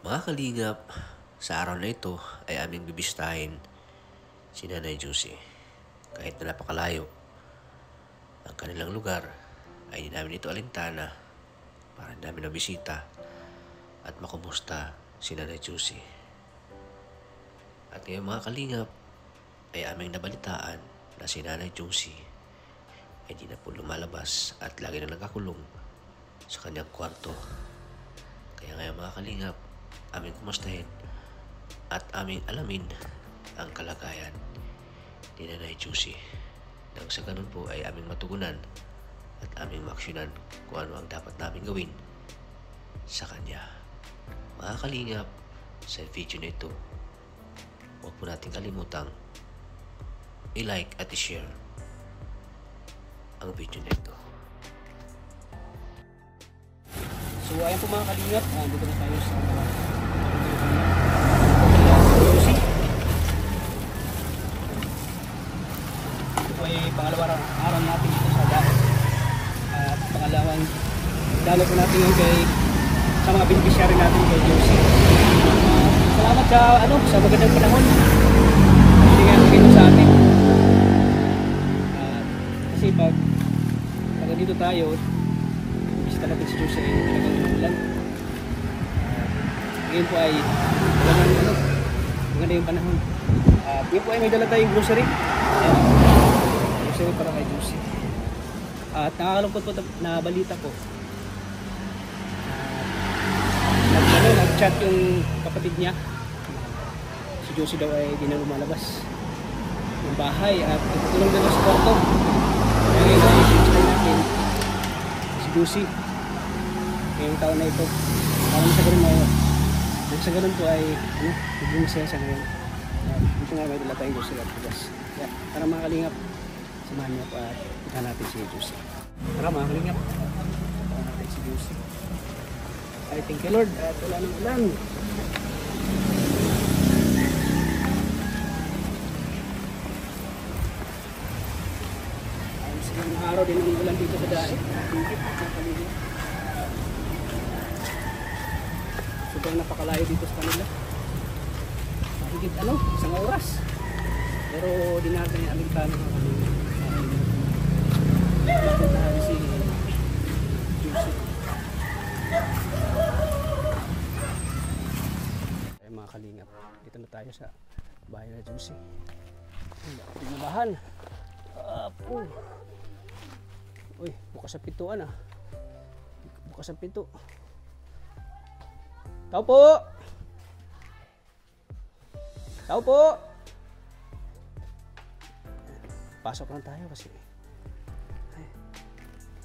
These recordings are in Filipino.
Mga kalingap, sa araw na ito ay aming bibistahin si Nanay Juicy. Kahit na napakalayo ang kanilang lugar, ay di namin ito alintana para namin na bisita at makumusta si Nanay Juicy. At ngayon mga kalingap, ay aming nabalitaan na si Nanay Juicy ay di na po lumalabas at lagi na nakakulong sa kanyang kwarto. Kaya ngayon mga kalingap, aming kumustahin at aming alamin ang kalagayan ni Nanay Juicy. Nang sa ganun po ay aming matugunan at aming maksyonan kung ano ang dapat namin gawin sa kanya. Mga kalingap, sa video na ito, huwag po natin kalimutang i-like at i-share ang video na ito. So ayan po mga kalingap, dito na tayo sa ito ay pangalawang araw natin dito sa daan. At pangalawang dalo po natin yung sa mga beneficiary natin kay Juicy. Salamat sa magandang panahon. Bigyan dito sa atin. Kasi pag dito tayo, bisita natin si Juicy ay talagang ulan. Ngayon po ay maganda yung panahon. Ngayon po ay may dala tayong grocery. Grocery para kay Juicy. At nakakalungkot po na balita po. Nag-chat yung kapatid niya. Si Juicy daw ay di na lumalabas ng bahay at tutulong din sa kwarto. Ngayon ay i-explain natin si Juicy ngayong taon na ito. Parang sa ganun po ay naging masaya sa ngayon. Dito nga may dala tayong grocery at bugas. Kaya para mga kalingap, samahan niyo pa at punta natin si Juicy. Tara mga kalingap, punta natin si Juicy. Ay, thank you Lord at wala ng ulan. Ay, silang araw din ng ulan dito sa daet. Sobrang napakalayo dito sa kanila. Mahigit isang oras. Pero di natin yung alintana ng kanila. Nakita natin si Juicy. Ay mga kalingap, dito na tayo sa bahay na Juicy. Pinabahan. Uy, bukas ang pintuan bukas ang pinto. Tao po! Tao po! Pasok lang tayo kasi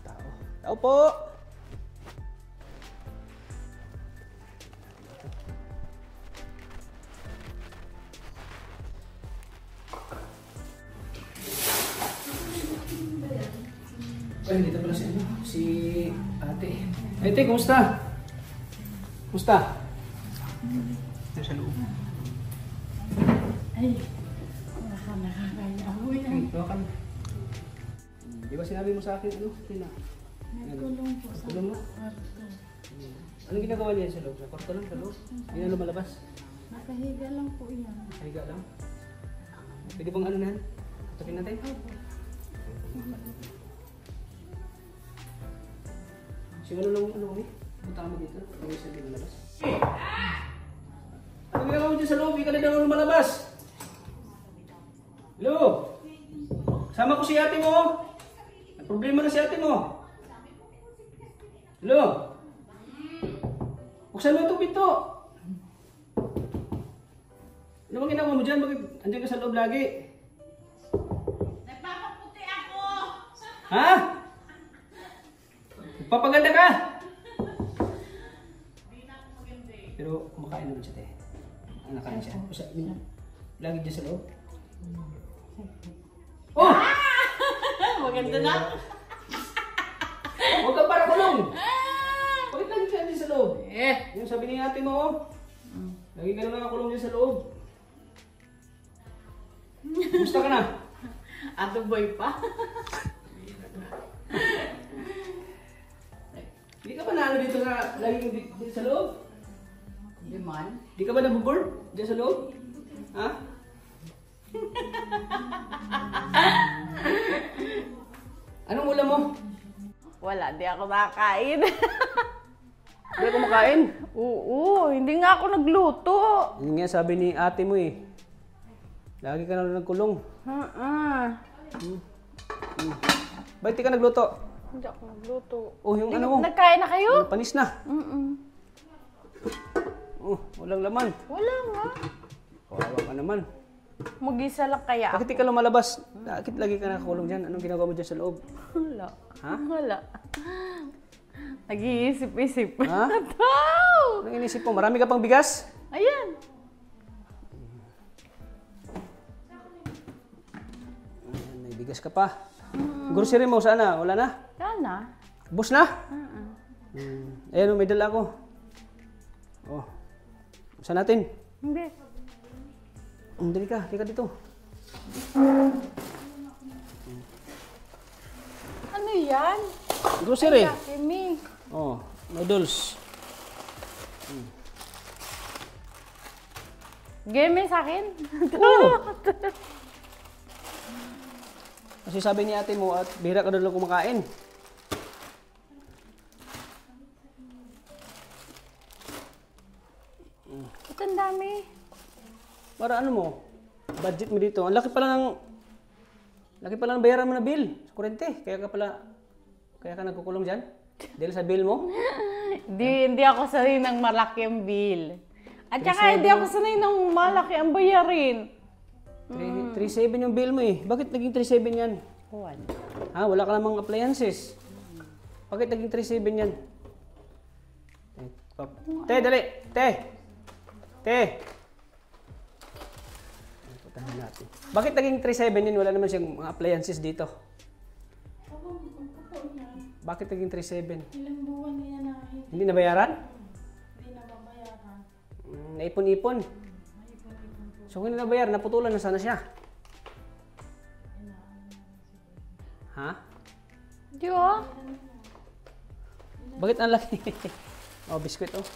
tao. Tao po! Ay, dito pala si ate. Ate, kumusta? Kumusta? Nasa loob. Ay, nakakaya. Bakan. Di ba sinabi mo sa akin, Tina? Nagkulong po sa kwarto. Anong ginagawa niya sa loob? Sa kwarto lang, sa loob? Hindi na lumalabas? Nakahiga lang po yan. Nakahiga lang? Pwede bang na? Katakin natin? Siguro lang kami? Punta kami dito. Kami sa lumalabas. Ano ginagawa mo dyan sa loob? Hindi ka na daw lumalabas. Hello? Sama ko si ate mo. May problema na si ate mo. Hello? Buksan mo itong pinto. Ano bang ginagawa mo dyan? Bakit andyan ka sa loob lagi? Nagpapaputi ako! Ha? Nagpapaganda ka? Pero kumakain naman siya, te. Nakain siya. Lagi dyan sa loob. Oh! Maganda na! Huwag kang para kulong! Bakit lagi ka dyan sa loob? Eh! Yung sabi ni ate mo, lagi ka na nakakulong dyan sa loob. Gusto ka na? Ato boy pa? Hindi ka ba naano dito sa lagi dito sa loob? Liman? Di ka ba nabuboard dyan sa loob? Ha? Anong ulam mo? Wala, di ako nakakain. Hindi ako makain. Oo, hindi nga ako nagluto. Yun nga sabi ni ate mo eh. Lagi ka na nagkulong. Ba't di ka nagluto? Hindi ako nagluto. Oh, yung ano mo? Nagkain na kayo? Yung panis na. Oh, walang laman. Wala nga. Kawawa ka naman. Mag-isa lang kaya Bakit di ka lumalabas? Bakit lagi ka nakakulong dyan? Anong ginagawa mo dyan sa loob? Wala. Ha? Wala. Nag-iisip-isip. Ha? Tao! Anong inisip mo? Marami ka pang bigas? Ayan. Ayan, may bigas ka pa. Grocery mo, sana? Wala na? Sana. Bus na? Ayan, may dala ko. Oh. Saan natin? Hindi. Dali ka dito. Ano yan? Grocery. Kimi. Oh, noodles. Game sa akin? Oh. Kasi sabi ni ate mo at bihira ka doon lang kumakain. Ito ang dami. Para ano mo? Budget mo dito. Ang laki pala ng bayaran mo na bill sa kuryente. Kaya ka nagkukulong diyan? Dahil sa bill mo? Hindi ako sanay ng malaki ang bill. At saka hindi ako sanay ng malaki ang bayarin. 3.7 yung bill mo eh. Bakit naging 3.7 yan? Ha? Wala ka namang appliances. Bakit naging 3.7 yan? Te, dali! Te! Putahan natin. Bakit naging 3.7 yun? Wala naman siyang mga appliances dito. Bakit naging 3.7? Ilang buwan niya na Hindi nabayaran? hindi nababayaran. Naipon-ipon. So kung hindi nabayaran, naputulan na sana siya. Ha? Di ba? Bakit ang laki? Oh, biskwit oh.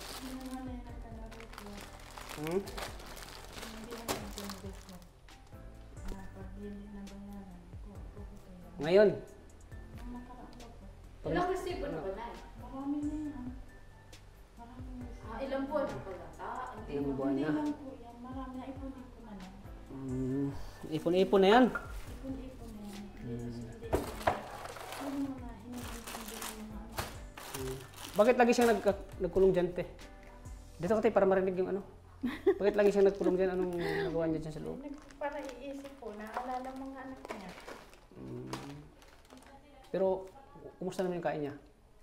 Ngayon. Ilang resibo na ba na? Marami na yan. Ilang buwan na pala? Ilang buwan na. Ilang po yan. Marami na ipon-ipon na lang. Ipon-ipon na yan. Ipon-ipon na yan. Bakit lagi siyang nagkulong dyan, te? Dito ka, te, para marinig yung ano. Bakit lagi siyang nagkulong dyan? Anong nagawa niya dyan sa loob? Para iisip po, naalala mga anak niya. Pero, kumusta naman yung kain niya?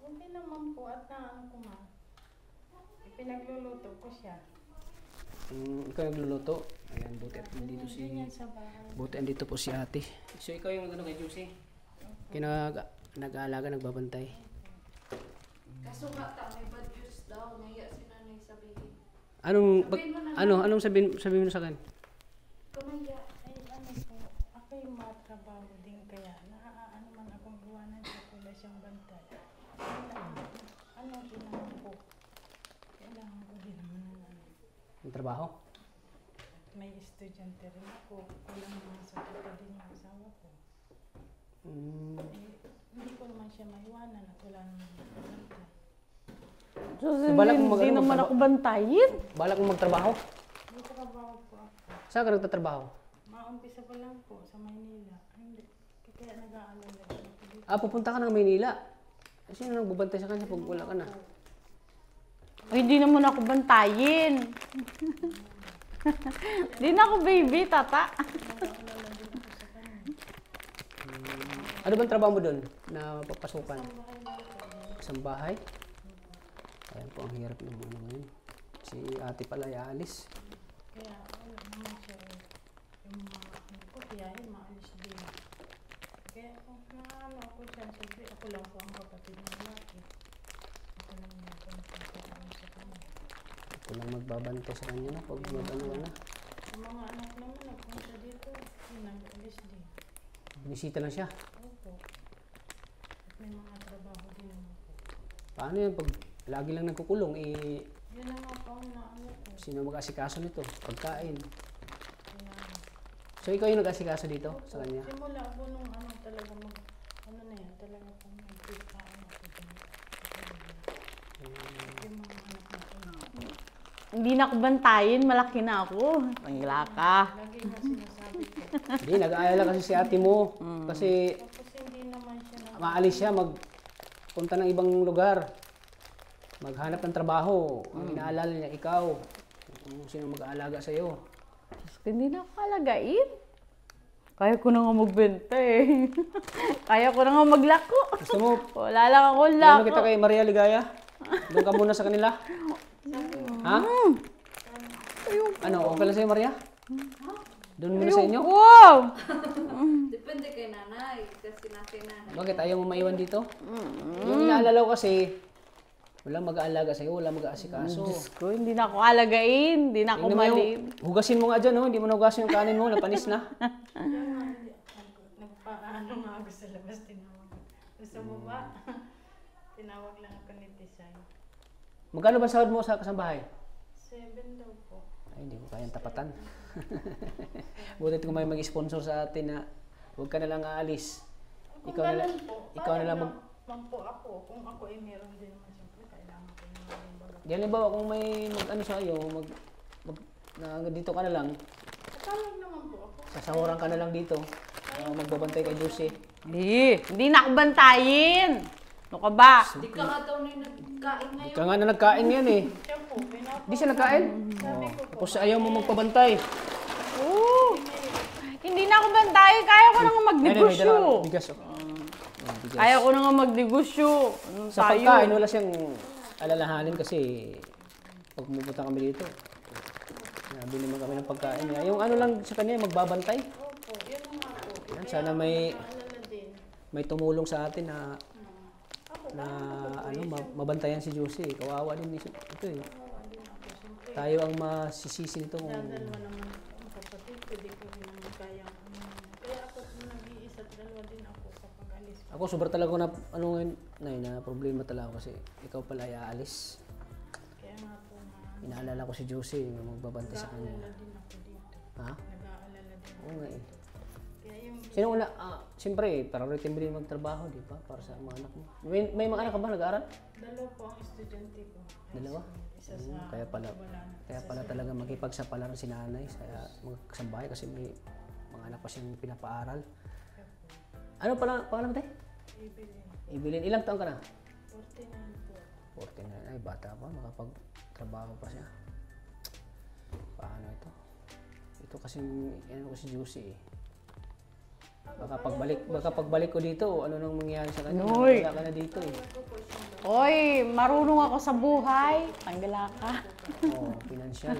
Okay naman po at naano ko ma. Pinagluluto ko siya. Ikaw yung nagluluto. Ayan, buti andito po si ate. So, ikaw yung ano kay Juicy? Nag-aalaga, nagbabantay. Kaso nga may bad news daw. Naiya si nanay sabihin. Anong sabihin mo sa akin? Kumaya, ay ano po, ako yung matrabaho din kaya naaano man akong iwanan sa pula siyang bantay. Ano din naman po, kailangan ko din naman ng ano. Yung trabaho? May estudyante rin ako, kulang naman sa pula din yung asawa ko. Hindi ko naman siya maiwanan at wala naman bantay. So, balak mo hindi naman ako bantayin. Balak mo magtrabaho? May trabaho po ako. Saan ka nagtatrabaho? Maumpisa pa lang po sa Maynila. Hindi, kaya nag-aalala ko dito. Pupunta ka ng Maynila. Sino nagbabantay sa kanya pag wala ka na? Ay, hindi naman ako bantayin. Hindi na ako baby, tata. Ano bang trabaho mo doon na papasukan? Isang bahay? Ayan po, ang hirap ng ano ngayon. Si ate pala ay aalis. Kaya wala naman siya yung mga ano ko, tiyahin, maalis din. Kaya kung naano ako siya, sabi ako lang po ang kapatid ng lalaki. Ako lang yung nagpapakaroon sa kanya. Ako lang magbabantay sa kanya na pag mag-ano na. Yung mga anak naman, nagpunta dito, nag-alis din. Binisita lang siya. Opo. At may mga trabaho din naman po. Paano yan pag lagi lang nagkukulong? Yun ang mga pang na ano ko. Sino mag-asikaso nito? Pagkain. So ikaw yung nag-asikaso dito sa kanya? Simula po nung ano talaga ano na yan, talaga pong nagkita ako dyan. Yung mga anak na po. Hindi na ako bantayin, malaki na ako. Wala ka. Lagi mo sinasabi ko. Hindi, nag-aalala kasi si ate mo. Kasi Tapos hindi naman siya maalis siya, magpunta ng ibang lugar. Maghanap ng trabaho. Ang inaalala niya, ikaw. Kung sino mag-aalaga sa'yo. Hindi na ako alagain. Kaya ko na nga magbenta eh. Kaya ko na nga maglako. Gusto mo, Wala lang ako ano lako. kita kay Maria Ligaya? Doon ka muna sa kanila. Ha? Ano, okay lang sa'yo, Maria? Doon muna sa inyo? Wow! Depende kay nanay, kasi nasa nanay. Bakit ayaw mo maiwan dito? Yung inaalala ko kasi, walang mag-aalaga sa'yo, walang mag-aasikaso. Diyos ko, hindi na ako alagain. Hindi na ako Tingnan mo yung, malin. hugasin mo nga dyan, no? Hindi mo nahugasin yung kanin mo, napanis na. nagpaano nga ako sa labas, tinawag. Gusto mo ba? Tinawag lang ako ni Tisay. Magkano ba sahod mo sa kasambahay? 7 daw po. Ay, hindi ko kayang tapatan. Butit kung may mag-sponsor sa atin na huwag ka na lang aalis. Kung Ikaw na lang, ganun po, ikaw na lang mag... po ako. Kung ako ay meron din naman siyempre, kailangan ko yung mga baga. Di halimbawa kung may mag-ano sa'yo, dito ka na lang, Tawag naman po ako. sasawaran ka na lang dito. Magbabantay kay Josie. Hindi na ako bantayin. Ano ka ba? Di ka nga daw na yung nagkain ngayon. Ikaw nga na nagkain yan eh. Siya po, Di siya nagkain? Sabi ko po, Tapos ayaw mo magpabantay. Oo. Hindi na ako bantayin. Kaya ko na nga Ay, may magnegosyo. dala ka bigas. Oh. Bigas. Kaya ko na nga magnegosyo. Anong Sa tayo? pagkain, wala siyang alalahanin kasi pag pumunta kami dito, nabili naman kami ng pagkain niya. Yung ano lang sa kanya, magbabantay. opo, yun nga po. Yan, sana may Alala din. tumulong sa atin na mabantayan si Josie. Kawawa din ito eh. Tayo ang masisisi nito. Dalawa naman ang kapatid ko, di ko rin naman kaya. Kaya ako nag-iisa, dalawa din ako kapag alis ko. Ako sobrang talaga na ano ngayon, na problema talaga ako kasi ikaw pala ay aalis. Kaya nga po, Inaalala ko si Josie na magbabantay sa kanya. nag-aalala din ako dito. Ha? Nag-aalala din. Oo nga eh. Kaya yung Sino una? Siyempre, priority mo rin magtrabaho, di ba? Para sa mga anak mo. May mga anak ka ba nag-aaral? dalawa po ang estudyante ko. Dalawa? Isa sa Kaya pala talaga makipagsapalaran si nanay sa mga kasambahay kasi may mga anak pa siyang pinapaaral. Ano pala pangalan mo tayo? Ibilin. Ilang taon ka na? 49 po. 49. Ay, bata pa. Makapagtrabaho pa siya. Paano ito? Ito kasi, ano ko si Josie eh. Baka pagbalik ko dito, ano nang mangyayari sa kanya? Noy. Wala ka na dito eh. Oy, marunong ako sa buhay. Tanggala ka. Oo, financial.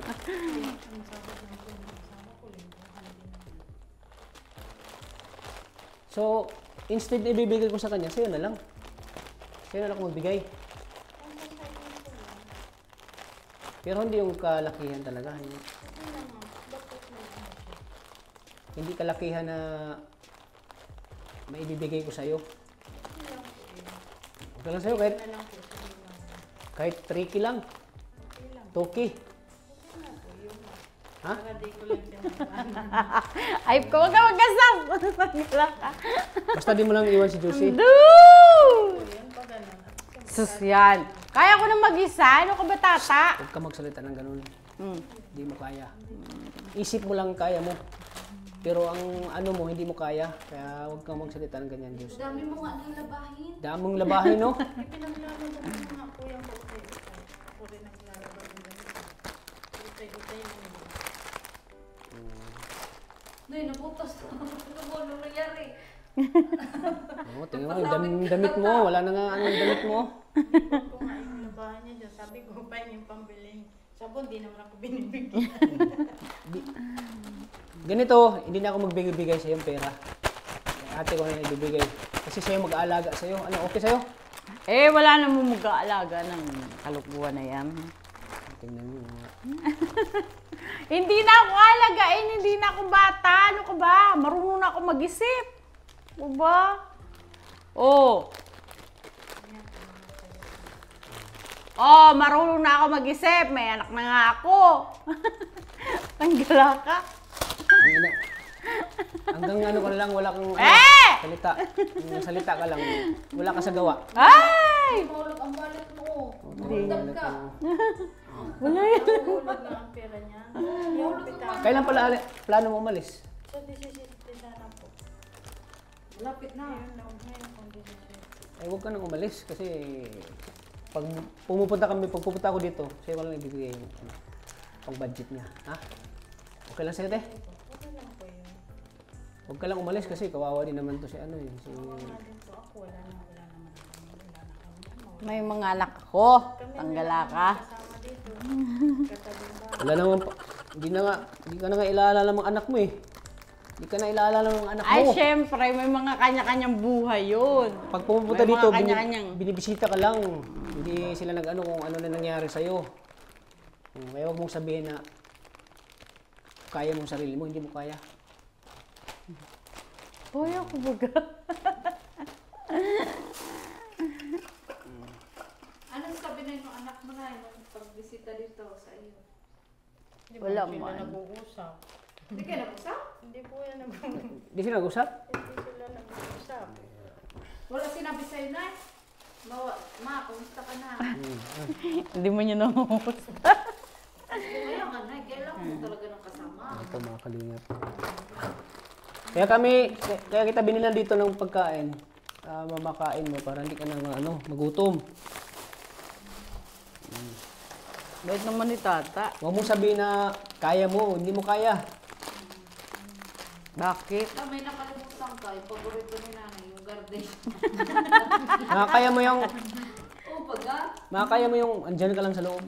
So, instead na ibibigay ko sa kanya, sa'yo na lang. Sa'yo na lang ako magbigay. Pero hindi yung kalakihan talaga. Hindi kalakihan na maibibigay ko sa'yo. Okay lang sa'yo, kahit 3K lang. 2K. Ha? Para di ko lang sinabahan. Ay, huwag ka magkasam. Tanggala ka. Basta di mo lang iwan si Josie. Yan pa ganun. Sus yan. Kaya ko na mag-isa. Ano ka ba, tata? Huwag ka magsalita ng ganun. Mm. Hindi mo kaya. Isip mo lang kaya mo. Pero ang ano mo, hindi mo kaya. Kaya huwag kang magsalita ng ganyan, Diyos. Dami mo nga nang labahin. Damong labahin, no? Ipinaglalaro ko nga po yung utay-utay. Ako rin naglalaro ng ganito. Utay-utay yung ano. Nay, nabutas. Ano mo, anong nangyari? Oo, tingnan mo, yung damit mo. Wala na nga anong damit mo. Kung nga yung labahan niya dyan, sabi ko pa yung pambiling sabon, di naman ako binibigyan. Ganito, hindi na ako magbigay-bigay sa iyong pera. Ate ko na yung ibibigay. Kasi sa'yo mag-aalaga sa'yo. Ano, okay sa'yo? Eh, wala namang mag-aalaga ng kalukuhan na yan. Tingnan mo. Hindi na ako alagain, hindi na ako bata. Ano ka ba? Marunong na ako mag-isip. O ba? Oh. Oh, marunong na ako mag-isip. May anak na nga ako. Tanggala ka. Ang ina. Hanggang ano ka lang, wala kang salita. Yung salita ka lang, wala ka sa gawa. Ay! Mahulog ang wallet mo. Hindi. Wala yan. Hulog lang ang pera niya. Yung pitaka. Kailan pala plano mo umalis? So, decision na po. Lapit na. Ngayon kung decision. Ay, huwag ka nang umalis kasi pag pupunta ako dito, sa'yo ko lang ibibigay yung pang budget niya. Ha? Okay lang sa'yo, te? Okay lang po yun. Huwag ka lang umalis kasi kawawa din naman to si ano eh. Si... Nga din po ako. Wala naman kami. May mga anak ako. Tanggala ka. Kasama dito. Katabi ba? Wala naman pa. Hindi ka na nga ilaalala ng anak mo eh. Hindi ka na ilaalala ng anak Ay, mo. syempre, may mga kanya-kanyang buhay yun. Pag pumunta May mga dito, kanya-kanyang. binibisita ka lang. Hindi sila nag-ano kung ano na nangyari sa'yo. Kaya huwag mong sabihin na kaya mong sarili mo, hindi mo kaya. Hoy, ako baga. Anong sabi na yung anak mo na yung pagbisita dito sa iyo? Hindi Wala po sila man. nag-uusap. Hindi kayo nag-usap? Hindi po yan nag-uusap. Hindi sila nag-usap? Hindi sila nag-uusap. Wala sinabi sa'yo na? Ma, kumusta ka na? Hindi mo niya nangungus. Kaya nga na, kailangan mo talaga ng kasama. Ito mga kalingap. Kaya kita binilan dito ng pagkain. Mamakain mo para hindi ka na magutom. Bait naman ni tata. Huwag mong sabihin na kaya mo, hindi mo kaya. Bakit? Ah, may nakalimutan ka, yung paborito ni nanay, yung garden. Makakaya mo yung, Oo, baga. makakaya mo yung, andyan ka lang sa loob.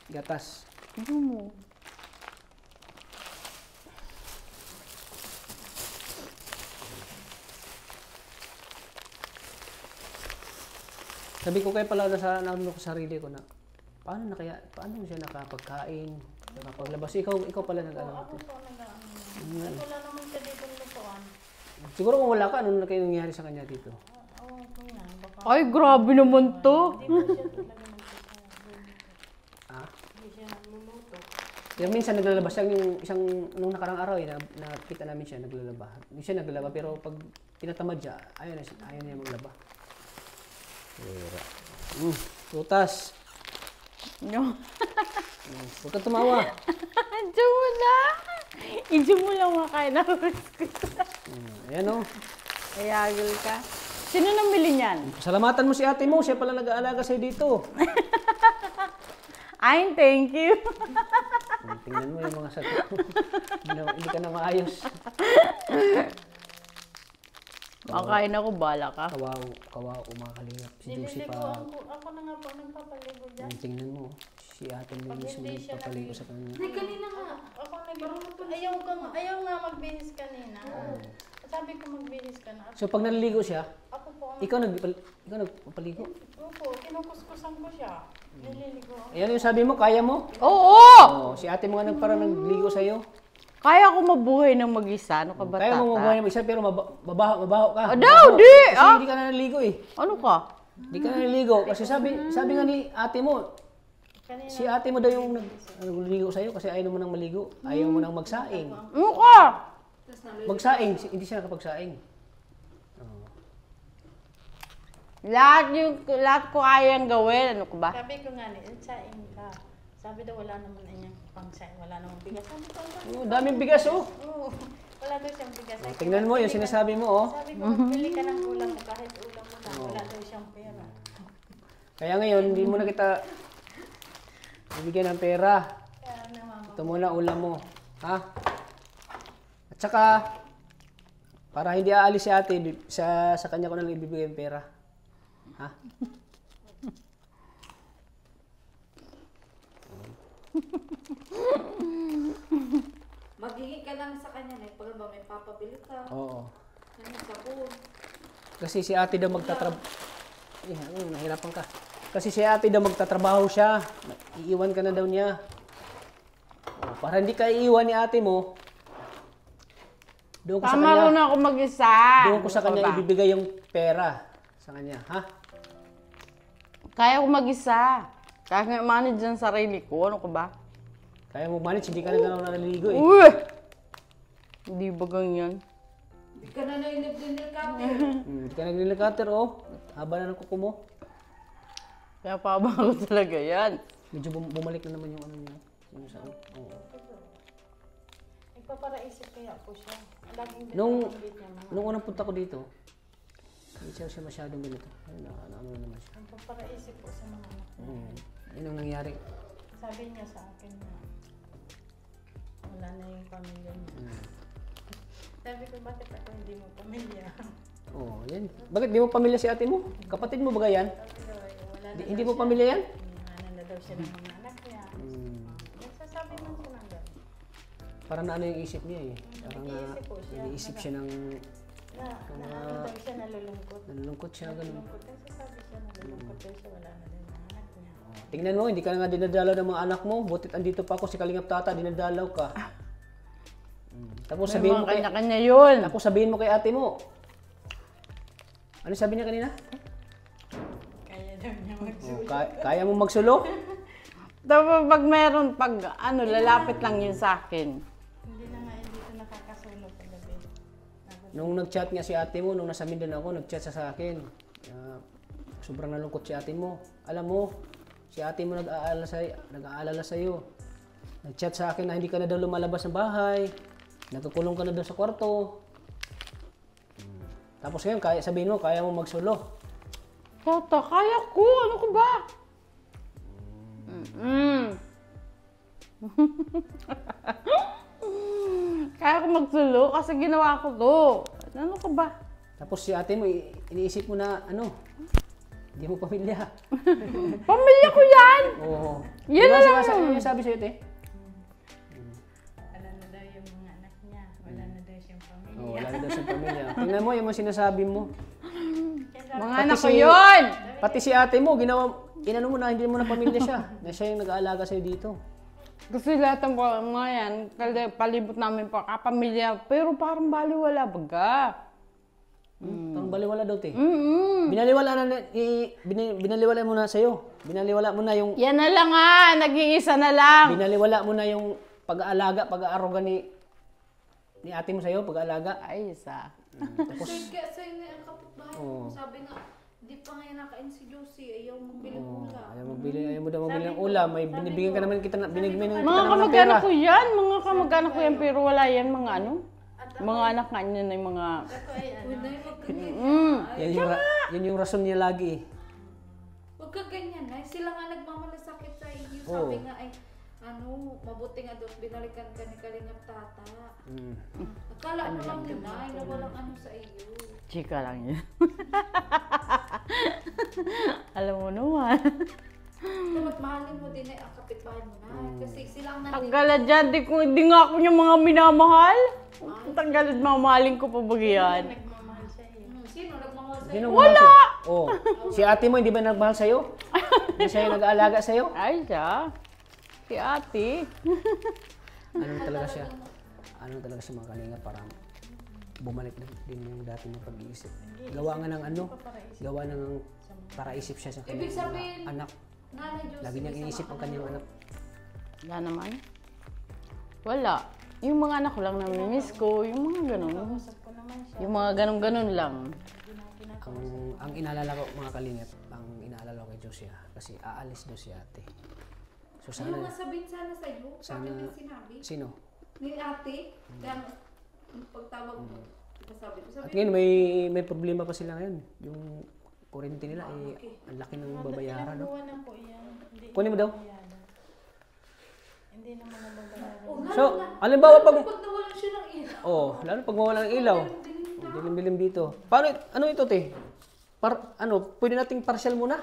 Gatas. Ano mo? Sabi ko kaya pala sa sarili ko na, paano siya nakapagkain, nakapaglabas. Ikaw pala nag-ano. Ako po nag-ano. Wala naman siya dito lutuan. Siguro kung wala ka, ano na kayo nangyari sa kanya dito? Oo, po nga. Baka Ay, grabe naman to. hindi po siya talaga nagsasabi. Ah? Hindi siya nagluluto. Yung minsan naglalabas siya yung nung nakarang araw nakita namin siya naglalaba. Hindi siya naglalaba pero pag tinatamad siya, ayaw niya maglaba. Tutas. No. Huwag ka tumawa. Diyan mo na. Diyan mo lang makain na. Ayan o. Ayagol ka. Sino namili niyan? Salamatan mo si ate mo. Siya pala nag-aalaga sa'yo dito. Ay, thank you. Tingnan mo yung mga sagot mo. Hindi ka na maayos. Makain ako, bala ka. Kawaw, mga kalingap. Si Josie pa. Nililigoan ko. Ako na nga po nagpapaligo dyan. Tingnan mo. Si ate mo mismo hindi siya nagpapaligo sa kanya. Hindi, kanina nga. Ako ayaw nga magbihis kanina. Sabi ko magbihis ka na. So pag naliligo siya, Ako po ang ikaw nagpapaligo. Opo, kinukuskusan ko siya. Nililigo ako. Ayan yung sabi mo, kaya mo? Oo! Oo, si ate mo nga parang nagligo sa'yo. Kaya ko mabuhay ng mag-isa. Ano ka ba, Kaya tata? mo mabuhay ng isa pero mabaho ka. daw, di! Kasi hindi ka na naliligo eh. Ano ka? Hindi ka na naliligo. Kasi sabi nga ni ate mo, Kanina, si ate mo daw yung nagligo sa'yo kasi ayaw mo nang maligo. Ayaw mo nang magsaing. Ano ka? Tapos naliligo. Magsaing, hindi siya nakapagsaing. Lahat ko kayang gawin. Ano ka ba? sabi ko nga, saing ka. Sabi daw wala naman na niyang pang-saing, wala naman bigas. Sabi ko, Oh, daming bigas oh. oo, wala daw siyang bigas. Sabi ko, Tingnan mo yung sinasabi mo oh. Sabi ko, magbili ka ng ulam mo, kahit ulam mo lang, wala daw siyang pera. Kaya ngayon, hindi mo na kita bibigyan ng pera. Kaya naman, Ito muna ulam mo. Ha? At saka, para hindi aalis si ate, sa kanya ko na lang ibibigay yung pera. Ha? Maghingi ka lang sa kanya na pag ba may papabili ka. Oo. Ano, sabon. Kasi si ate daw nahirapan ka. Kasi si ate daw magtatrabaho siya. Iiwan ka na daw niya. Oh, para hindi ka iiwan ni ate mo, doon ko sa Tama kanya, rin ako mag-isa. doon ko sa Ano ka kanya ba? ibibigay yung pera sa kanya, ha? Kaya ko mag-isa. Kaya ko manage ang sarili ko. Ano ka ba? Kaya mo manage, hindi ka na gano'n naliligo eh. Uy! Hindi ba ganyan? Hindi ka na nainip din ng kape. Hindi ka naglilikater oh. Haba na ng kuko mo. Kaya pa ba ako talaga yan? Medyo bumalik na naman yung ano niya. Yung saan. Oo. Nagpaparaisip kaya po siya. Laging Nung unang punta ko dito, hindi siya masyadong ganito. Ano naman siya. nagpaparaisip po sa mga anak. Yun ang nangyari. Sabi niya sa akin na wala na yung pamilya niya. Sabi ko, bakit ako hindi mo pamilya? Oo, yan. Bakit di mo pamilya si ate mo? Kapatid mo ba yan? Sabi ko, wala na Hindi daw mo siya. pamilya yan? Ano na daw siya ng mga anak niya. Nagsasabi man siya ng gano'n. Parang na ano yung isip niya eh. Parang Nag-iisip po siya. iniisip siya ng Na ano daw siya, nalulungkot. nalulungkot siya, ganun. Nalulungkot. Nagsasabi siya, nalulungkot daw siya, wala na din mga anak niya. Tingnan mo, hindi ka nga dinadalaw ng mga anak mo. Butit andito pa ako, si Kalingap Tata, dinadalaw ka. Tapos May sabihin mo mga kay, kanya-kanya yun. tapos sabihin mo kay ate mo. Ano sabi niya kanina? Kaya daw niya Kaya mo magsulo? Tapos pag lalapit lang yun sa akin. Hindi na nga, hindi ko nakakasulog kagabi. Nung nag-chat nga si ate mo, nung nasa Mindanao ako, nag-chat siya sa akin. Sobrang nalungkot si ate mo. Alam mo, si ate mo nag-aalala sa'yo. Nag-chat sa akin na hindi ka na daw lumalabas ng bahay. Nagkukulong ka na daw sa kwarto. Tapos ngayon, sabihin mo, kaya mo magsulo. Tata, kaya ko. Ano ka ba? Kaya ko magsulo kasi ginawa ko to. Ano ka ba? Tapos si ate mo, iniisip mo na, hindi mo pamilya. Pamilya ko yan! Oo. Yan na lang. Ano yung sabi sa'yo, te? Wala na daw yung mga anak niya. Wala na daw siyang pamilya. Oo, wala na daw siyang pamilya. Tingnan mo yung mga sinasabi mo. Mga anak ko yun! Pati si ate mo, inano mo na, hindi mo na pamilya siya. Na siya yung nag-aalaga sa'yo dito. Kasi lahat ng mga yan, palibot namin pa kapamilya, pero parang baliwala baga. Parang baliwala daw, te. Mm-mm. Binaliwala mo na sa'yo. Binaliwala mo na yung, Yan na lang nag-iisa na lang. binaliwala mo na yung pag-aalaga, pag-aaruga ni ate mo sa'yo, pag-aalaga. Ay, isa. Tapos, Kaya sa'yo na ang kapitbahay Oo. mo. Sabi nga, di pa nga nakain si Josie. Ayaw magbili ng ulam. ayaw mo daw mabili ng ulam. May binibigyan ka naman kita, binigyan Mga kita naman ng pera. kamag-anak ko yan. Mga kamag-anak ko yan, pero wala yan mga ano. Mga anak nga niya na yung mga... Ako ay Huwag na yung wag ka ganyan. Yan yung rason niya lagi. Huwag ka ganyan. Ay, sila nga nagmamalasakit sa iyo. Oo. Sabi nga ay, mabuti nga doon, binalikan ka ni Kalingap Tata. Akala mo lang yun ay, na walang ano sa iyo. Chika lang yan. Alam mo naman. Dapat mahalin mo din ay ang kapitbahay mo na. Kasi sila ang nandito. Tanggalad dyan, di nga ako yung mga minamahal. Tanggalad, mamahalin ko pa ba yan? nagmamahal siya eh. Sino nagmamahal sa Sino iyo? wala! Oh. Si ate mo, hindi ba nagmahal sa'yo? Hindi siya yung nag-aalaga sa'yo? Ay, siya. Si ate. Ano talaga siya mga kalinga para bumalik din yung dati mong pag-iisip. Gawa nga ng gawa ng para-isip siya sa Ibig kanyang sabihin, mga anak. Nanay Josie. Lagi niyang may iniisip sama ang ka kanyang na anak. Wala naman. Wala. Yung mga anak ko lang namimiss ko. Yung mga ganun. Usap ko naman siya. Yung mga ganun-ganun lang. Ang inaalala ko mga kalingap, ang inaalala ko kay Josie kasi aalis daw si ate. So Ayaw nga sana, sabihin sana sa iyo. Sabi sana- niya sinabi. sino? Ni ate. Kaya pagtawag mo. Diba sabi ko? Sabi At ngayon may problema pa sila ngayon. Yung kurente nila ang laki ng babayaran. No? Buwan na po yan. Hindi Kunin mo daw. babayaran. Hindi naman nababayaran. oh, So, halimbawa pag pag nawalan siya ng ilaw. lalo pag mawala ng ilaw. Dilim-dilim dito. Paano ano ito, te? Pwede nating partial muna?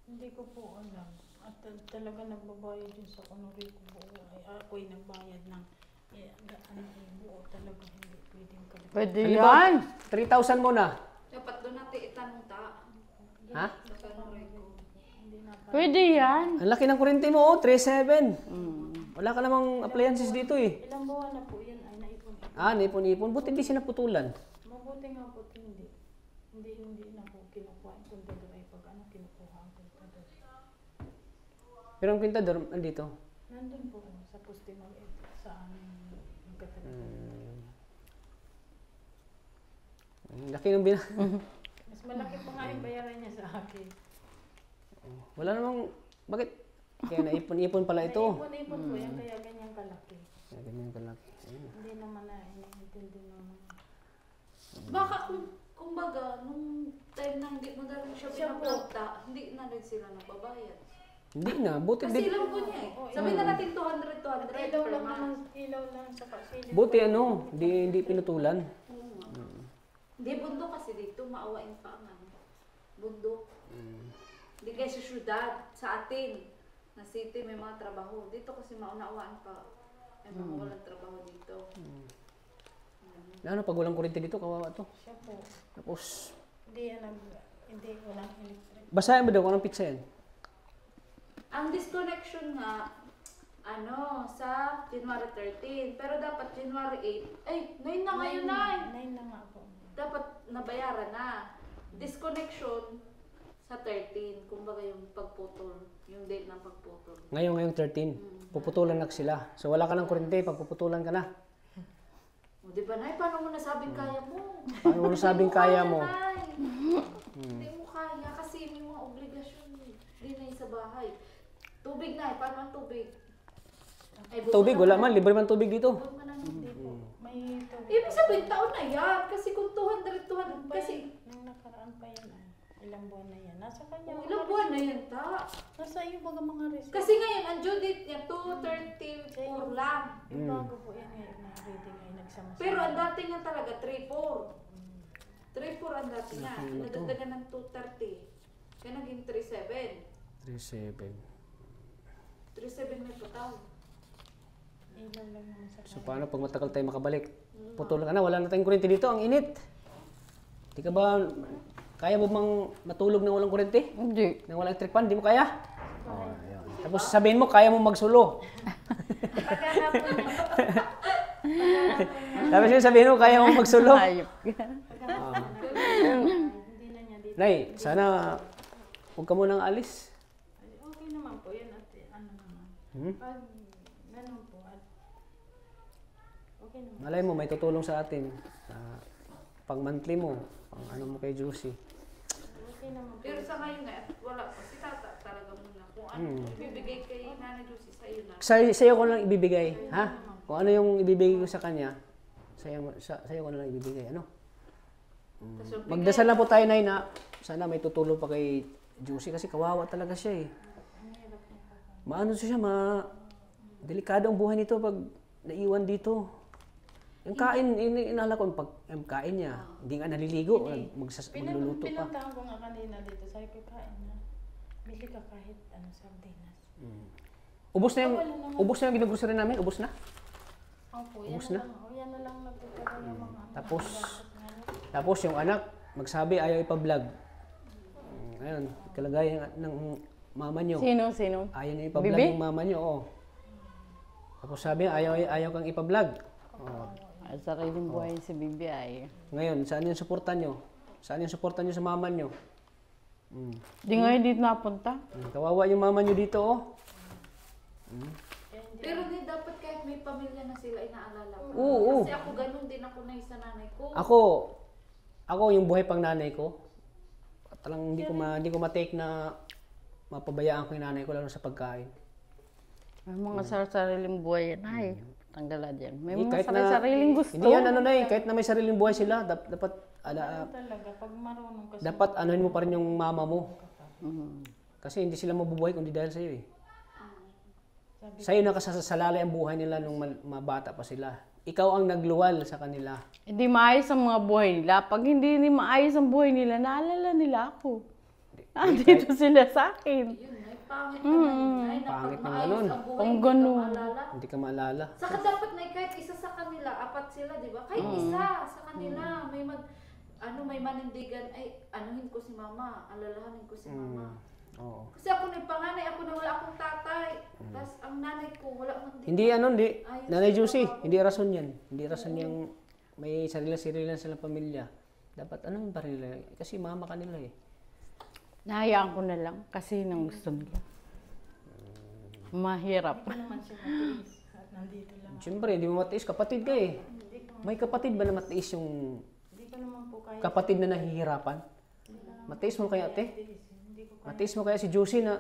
Hindi ko po alam. At talaga nagbabayad yun sa kunuri ko buo. Ay, ako'y nagbayad ng buo talaga hindi pwedeng kalit. Pwede Halimbawa, yan. 3,000 muna. Dapat doon natin itanong ta. Ha? Itanong rin ko. Pwede yan. Ang laki ng kurente mo, 3,700. Wala ka namang appliances dito eh. Ilang buwan na po yan ay naipon. Naipon-ipon. Buti hindi siya naputulan. Mabuti nga po hindi. Hindi na po kinukuha. Kung doon ay pag kinukuha ko talaga. Pero ang pintador, andito. Nandun po sa poste maliit sa aming magkatabi. Laki ng bina. Mas malaki pa nga yung bayaran niya sa akin. Wala namang, bakit? Kaya naipon-ipon pala ito. Naipon-ipon po yan, kaya ganyan kalaki. Kaya ganyan kalaki. Hindi naman na iniintindi naman. Baka kumbaga, nung time na hindi mo na rin siya pinaplanta, hindi na rin sila nababayad. Hindi na, buti Kasi din. ilang po niya eh. Sabihin na natin 200 Ilaw per lang month. naman, ilaw lang sa pasilid. Buti ano, hindi pinutulan. Hindi, bundok kasi dito, maawain pa ang ano. Bundok. Hindi kaya sa syudad, sa atin, na city may mga trabaho. Dito kasi maunawaan pa. May mga walang trabaho dito. Ano, pag walang kuryente dito, kawawa to. Siya po. Tapos, Hindi yan hindi walang electric. basahin mo daw kung anong pizza yan. Ang disconnection nga, sa January 13. Pero dapat January 8. Ay, 9 na ngayon na. 9 na nga po. Dapat nabayaran na. Disconnection sa 13. Kumbaga yung pagputol. Yung date ng pagputol. Ngayong 13, puputulan na sila. So wala ka ng kuryente, pagpuputulan ka na. O, di ba, Nay? Paano mo nasabing kaya mo? Paano mo nasabing kaya mo? Nay. Hindi mo kaya kasi may mga obligasyon. Hindi na sa bahay. Tubig, Nay. Paano ang tubig? Ay, bukod Tubig, na- wala man, libre man tubig dito. Bukod man ang Hindi po. May tubig. Ibig sabihin, taon na yan. Kasi kung 200, kasi Nung nakaraan pa yan ilang buwan na yan. Nasa kanya. ilang buwan na yan, ta. Nasa iyo baga mga result. Kasi ngayon, ang due date niya, 234 lang. Yung bago po yan ngayon na reading ay nagsama. Pero ang dati niya talaga, 34. 34 ang dati niya. Nadagdagan ng 230. Kaya naging 37. 37. 37 may pataw. Ilaw lang naman sa So paano pag matagal tayo makabalik? Putol ka na, wala na tayong kuryente dito, ang init. Di ka ba, kaya mo bang matulog nang walang kuryente? Hindi. Nang walang electric fan, di mo kaya? Oh, ayun. Tapos sabihin mo, kaya mo magsulo. Tapos yung sabihin mo, kaya mo magsulo. Hayop ka. hindi na niya dito. Nay, sana huwag ka munang alis. Okay naman po yan at ano naman. Pag ganun po at okay naman. Malay mo, may tutulong sa atin. Sa pang monthly mo, pang ano mo kay Juicy. Okay naman po. Pero sa ngayon nga, wala pa. Si tata talaga muna. Kung ano, ibibigay kay Nana Lucy sa'yo na. Sa'yo ko lang ibibigay, ha? Kung ano yung ibibigay ko sa kanya, sa'yo ko na lang ibibigay, ano? Tapos yung Magdasal na po tayo, Nay, na sana may tutulong pa kay Juicy kasi kawawa talaga siya eh. Maano siya, delikado ang buhay nito pag naiwan dito. Yung kain, inala ko, pag yung kain niya, hindi nga naliligo, magluluto pa. Pinuntahan ko nga kanina dito. Sabi ko kain na. Bili ka kahit sardinas. Ubus na yung ginugusari namin, ubus na. Opo, Ubus yan na? na lang. Yan na lang nagtuturo yung mga Tapos yung anak, magsabi ayaw ipa-vlog. Ngayon, kalagayan ng mama nyo. Sino? Ayaw niya ipa-vlog Bibi? yung mama nyo, oo. Tapos sabi, ayaw kang ipa-vlog. Oo. At sariling buhay si Bibi ay. Ngayon, saan yung suportan nyo? Saan yung suportan nyo sa mama nyo? Di nga hindi napunta. Kawawa yung mama nyo dito, oh. Pero di dapat kahit may pamilya na sila, inaalala ko. Oo. Kasi ako ganun din ako na sa nanay ko. Ako yung buhay pang nanay ko. Talang hindi ko ma-take na mapabayaan ko yung nanay ko lalo sa pagkain. May mga sariling buhay yan ay. Tanggalad yan. May Eh, mga sariling gusto. Hindi yan ano na eh, kahit na may sariling buhay sila, dapat talaga. Pag marunong kasi. dapat anuhin mo pa rin yung mama mo. Kasi hindi sila mabubuhay kundi dahil sa iyo eh. Sa'yo nakasasalalay ang buhay nila nung mabata pa sila. Ikaw ang nagluwal sa kanila. Hindi maayos ang mga buhay nila. Pag hindi maayos ang buhay nila, naalala nila ako. Nandito sila sa akin. Yun, ay pangit naman. Ay, Pangit napag ng maayos ganun. ang buhay, Ang hindi ka ganun. maalala. Hindi ka maalala. Saka dapat na kahit isa sa kanila, apat sila, di ba? Kahit isa sa kanila, may manindigan, ay, anuhin ko si mama, alalahanin ko si mama. Oo. Kasi ako na panganay, ako na wala akong tatay. Tapos ang nanay ko, wala akong Hindi. Ayos Nanay sila Juicy, pa. hindi rason yan. Hindi rason yung may sarili-sarili silang pamilya. Dapat ano pa rin nila? Kasi mama kanila eh. Nahayaan ko na lang kasi nang gusto nila. Mahirap. Hindi ko naman siya matiis. At nandito lang. Siyempre, hindi mo matiis. Kapatid ka eh. Hindi ko, May kapatid ba na matiis yung hindi ko naman po kaya. kapatid na nahihirapan? Matiis mo kaya ate? Hindi ko Matiis mo kaya si Josie na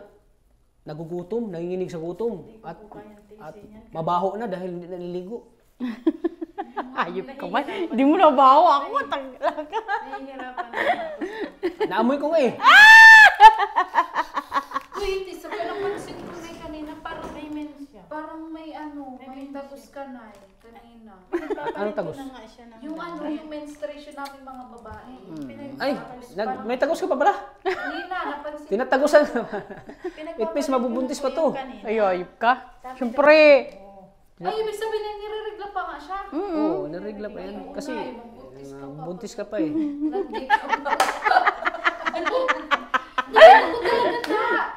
nagugutom, nanginginig sa gutom. At, at mabaho na dahil hindi naliligo. Ayop ka ba? Hindi mo na bawa ako, matanggal ka. nahihirapan naman ako. Naamoy ko nga eh. Uy, hindi. Sabi lang pansin ko na kanina, parang May mensya. parang may may tagos ka na kanina. Anong tagos? Na nga siya ng Yung yung menstruation namin mga babae. Ay, may tagos ka pa pala? Kanina, napansin ko. Tinatagosan ka pa. It means mabubuntis pa to. Ay, ayop ka. Siyempre. Ay, ibig sabihin na nireregla pa nga siya. Oo, naregla pa yan. Kasi buntis ka pa eh. Nakita ko talaga.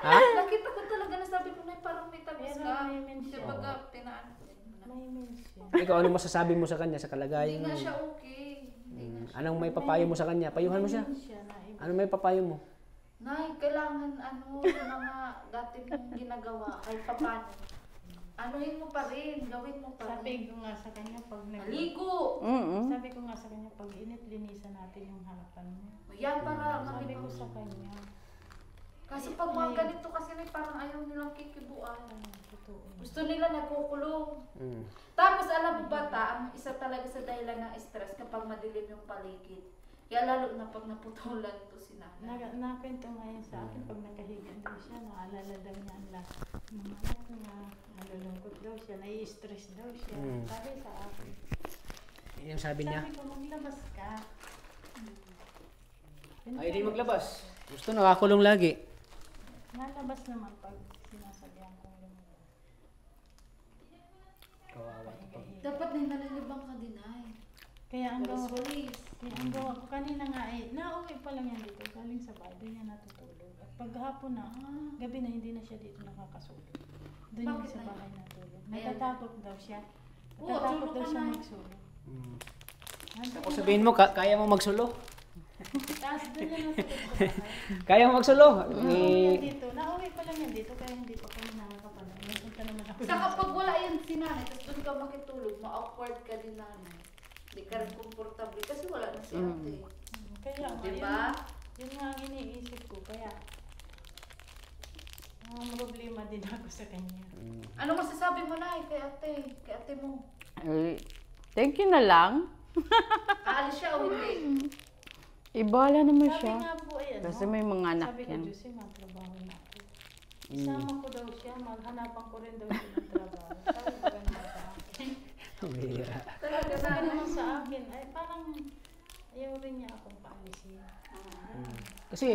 Ha? Nakita ko talaga na sabi ko na parang may tagos ka. May mensya. Kumbaga, pinaan ko. May mensya. Ikaw, ano masasabi mo sa kanya sa Hindi kalagayan nga niya? siya okay. Hindi nga siya. Anong may papayo mo sa kanya? Payuhan mo siya. Mensya na iba. Anong may papayo mo? Nay, kailangan yung mga dati mong ginagawa kahit paano. Anuhin mo pa rin, gawin mo pa Sabi rin. ko nga sa kanya pag Maligo! Sabi ko nga sa kanya pag init linisan natin yung harapan mo. Yan para Sabi ko makita. sa kanya. Kasi pag mga ganito kasi na parang ayaw nilang kikibuan. Totoo. Gusto nila nagkukulong. Mm. Tapos alam mo ba ang isa talaga sa dahilan ng stress kapag madilim yung paligid. Kaya lalo na pag naputulan to si nanay. Nakwento nga yan sa akin pag nakahiga daw siya, naalala daw niya ang lahat. Mga anak niya, nalulungkot daw siya, nai-stress daw siya. Sabi sa akin. Yan sabi niya. Sabi ko, maglabas ka. Ay, di maglabas. Gusto nakakulong lagi. Nalabas naman pag sinasabihan ko lumabas. Kawawa. Dapat na nalilibang ka din ay. Kaya ang gawa, Walis. kaya ang gawa ko kanina nga eh, nauwi pa lang yan dito, galing sa bahay, doon niya natutulog. At paghapon na, gabi na hindi na siya dito nakakasulog. Doon yan Bakit sa na? bahay natulog. Ayan. Natatakot daw siya. Oo, Natatakot tulog daw ka siya na. magsulog. Mm. Nandun Kung na- sabihin mo, kaya mo magsulo? Tapos doon niya natulog sa bahay. Kaya mo magsulo? Nauwi yan dito. Nauwi pa lang yan dito kaya hindi pa kami nakakapanood. Napunta naman ako. Sa kapag wala yan si nanay, tapos doon ka makitulog, ma-awkward ka din nanay. Hindi ka rin komportable kasi wala na si ate. Kaya nga, Diba? yun nga ang iniisip ko. Kaya, ang problema din ako sa kanya. Ano masasabi mo na kay ate? Kay ate mo? Ay, thank you na lang. Aalis siya o hindi? Ibala naman Sabi siya. nga po, ayan, Kasi may mga anak sabi ko, yan. Diyos, magtrabaho na ako. Isama ko daw siya, maghanapan ko rin daw siya ng trabaho. Sabi ko ganun sa akin. Bihira. Talaga Sabi nanay. naman sa akin, ay parang ayaw rin niya akong paalisin. Kasi,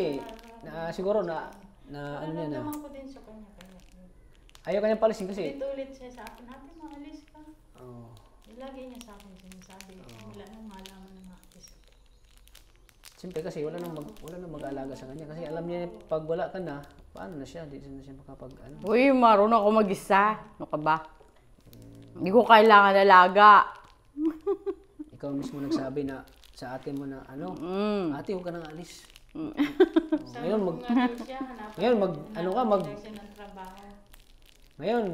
siguro na ano niya na, Naramdaman ko din sa kanya. Kaya, ayaw kanyang palisin kasi, ulit siya sa akin, ate, maalis ka. oh, Lagi niya sa akin sinasabi, wala nang malaman ng artist. siyempre kasi wala nang mag-aalaga sa kanya. Kasi alam niya, pag wala ka na, paano na siya? Hindi na siya makapag, ano. Uy, marunong ako mag-isa. Ano ka ba? Hindi ko kailangan alaga. Ikaw mismo nagsabi na sa ate mo na, ano, ate, huwag ka nang alis. Oh, ngayon, ngayon, siya ng trabaho. ngayon,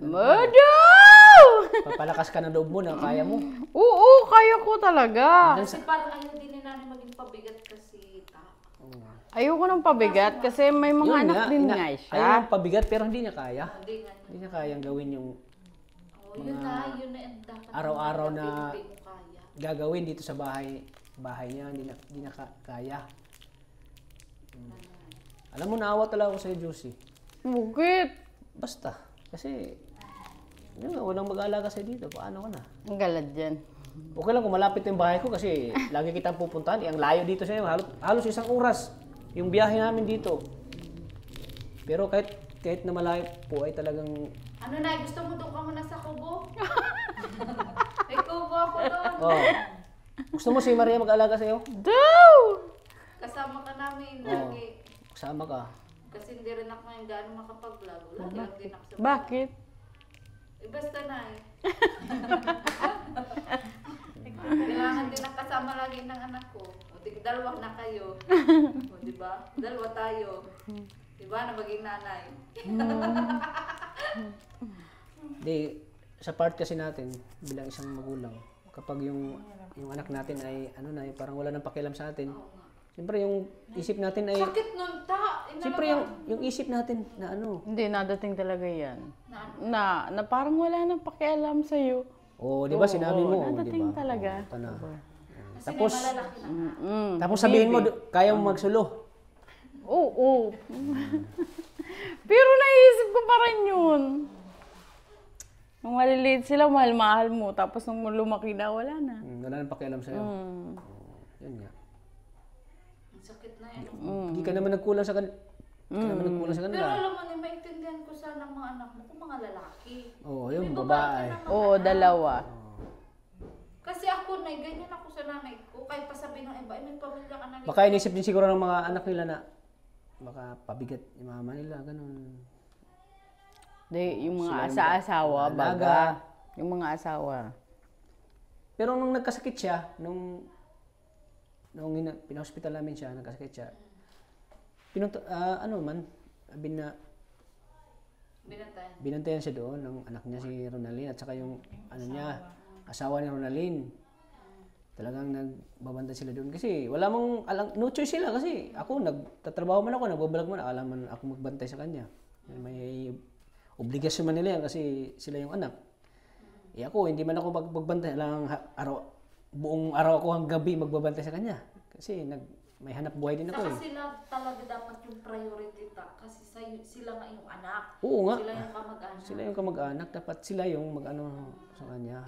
Mado! papalakas ka ng loob mo na kaya mo. Oo, kaya ko talaga. Kasi parang ayaw din ni nanay maging pabigat kasi Ayoko ng pabigat kasi may mga Yun anak nga, din nga ayaw siya. ng pabigat pero hindi niya kaya. hindi nga. Hindi niya kayang gawin yung Yun na ang dapat. araw-araw na Hindi mo kaya. gagawin dito sa bahay niya, hindi na kaya. Alam mo, naawa talaga ako sa'yo, Josie. Bukit. Basta. Kasi, yun nga, walang mag-aalaga sa'yo dito. Paano ka na? Ang galad dyan. Okay lang kung malapit yung bahay ko kasi lagi kitang pupuntahan. Ang layo dito sa'yo, halos 1 oras yung biyahe namin dito. Pero kahit na malayo po ay talagang... Ano na, gusto mo doon ka muna sa kubo? May kubo ako doon. Oh. Gusto mo si Maria mag-aalaga sa'yo? Daw! Kasama ka namin Oo. lagi. Kasama ka. Kasi hindi rin ako ngayon gaano makapag-vlog. Lagi lang din ako sa Bakit? basta na eh. Kailangan din ang kasama lagi ng anak ko. O di, dalawa na kayo. O di ba? Dalawa tayo. Diba na maging nanay? Di, sa part kasi natin, bilang isang magulang, kapag yung anak natin ay, ano na, parang wala nang pakialam sa atin, siyempre yung isip natin ay, Sakit nun ta! siyempre yung isip natin na ano, Hindi, nadating talaga yan. Na- Na parang wala nang pakialam sa'yo. di ba sinabi mo, di Nadating ba? talaga. Ito na. Kasi Tapos, may malalaki na. tapos sabihin mo, kaya mo magsulo. Oo. Pero naisip ko pa rin yun. Nung maliliit sila, mahal-mahal mo. Tapos nung lumaki na, wala na. Wala nang pakialam sa'yo. Yun nga. Ang sakit na yan. Hindi ka naman nagkulang sa kanila. Hindi ka naman nagkulang sa Pero kanila. alam mo, maintindihan ko sana ng mga anak mo kung mga lalaki. Oo, yung May babae. ka naman, Oo, anak. dalawa. Kasi ako na, ganyan ako sa nanay ko. Kahit pa sabihin ng iba, ay may pamilya ka na rin. Baka inisip din siguro ng mga anak nila na baka pabigat yung mama nila, ganun. Di, yung mga Sila yung asa-asawa, mga baga. alaga. Yung mga asawa. Pero nung nagkasakit siya, nung pina-hospital namin siya, nagkasakit siya, Binantayan. binantayan siya doon ng anak niya si Ronaldin at saka yung asawa ni Ronaldin. Talagang nagbabantay sila doon kasi wala mong no choice sila kasi ako nagtatrabaho man ako, nagbablog man, akala man ako magbantay sa kanya. May obligasyon man nila yan kasi sila yung anak. Ako hindi man ako magbantay lang buong araw ako hanggang gabi magbabantay sa kanya kasi may hanap buhay din ako. Saka sila talaga dapat yung priority ta kasi sila nga yung anak. Oo nga. Sila yung kamag-anak. Sila yung kamag-anak, dapat sila yung mag-ano sa kanya.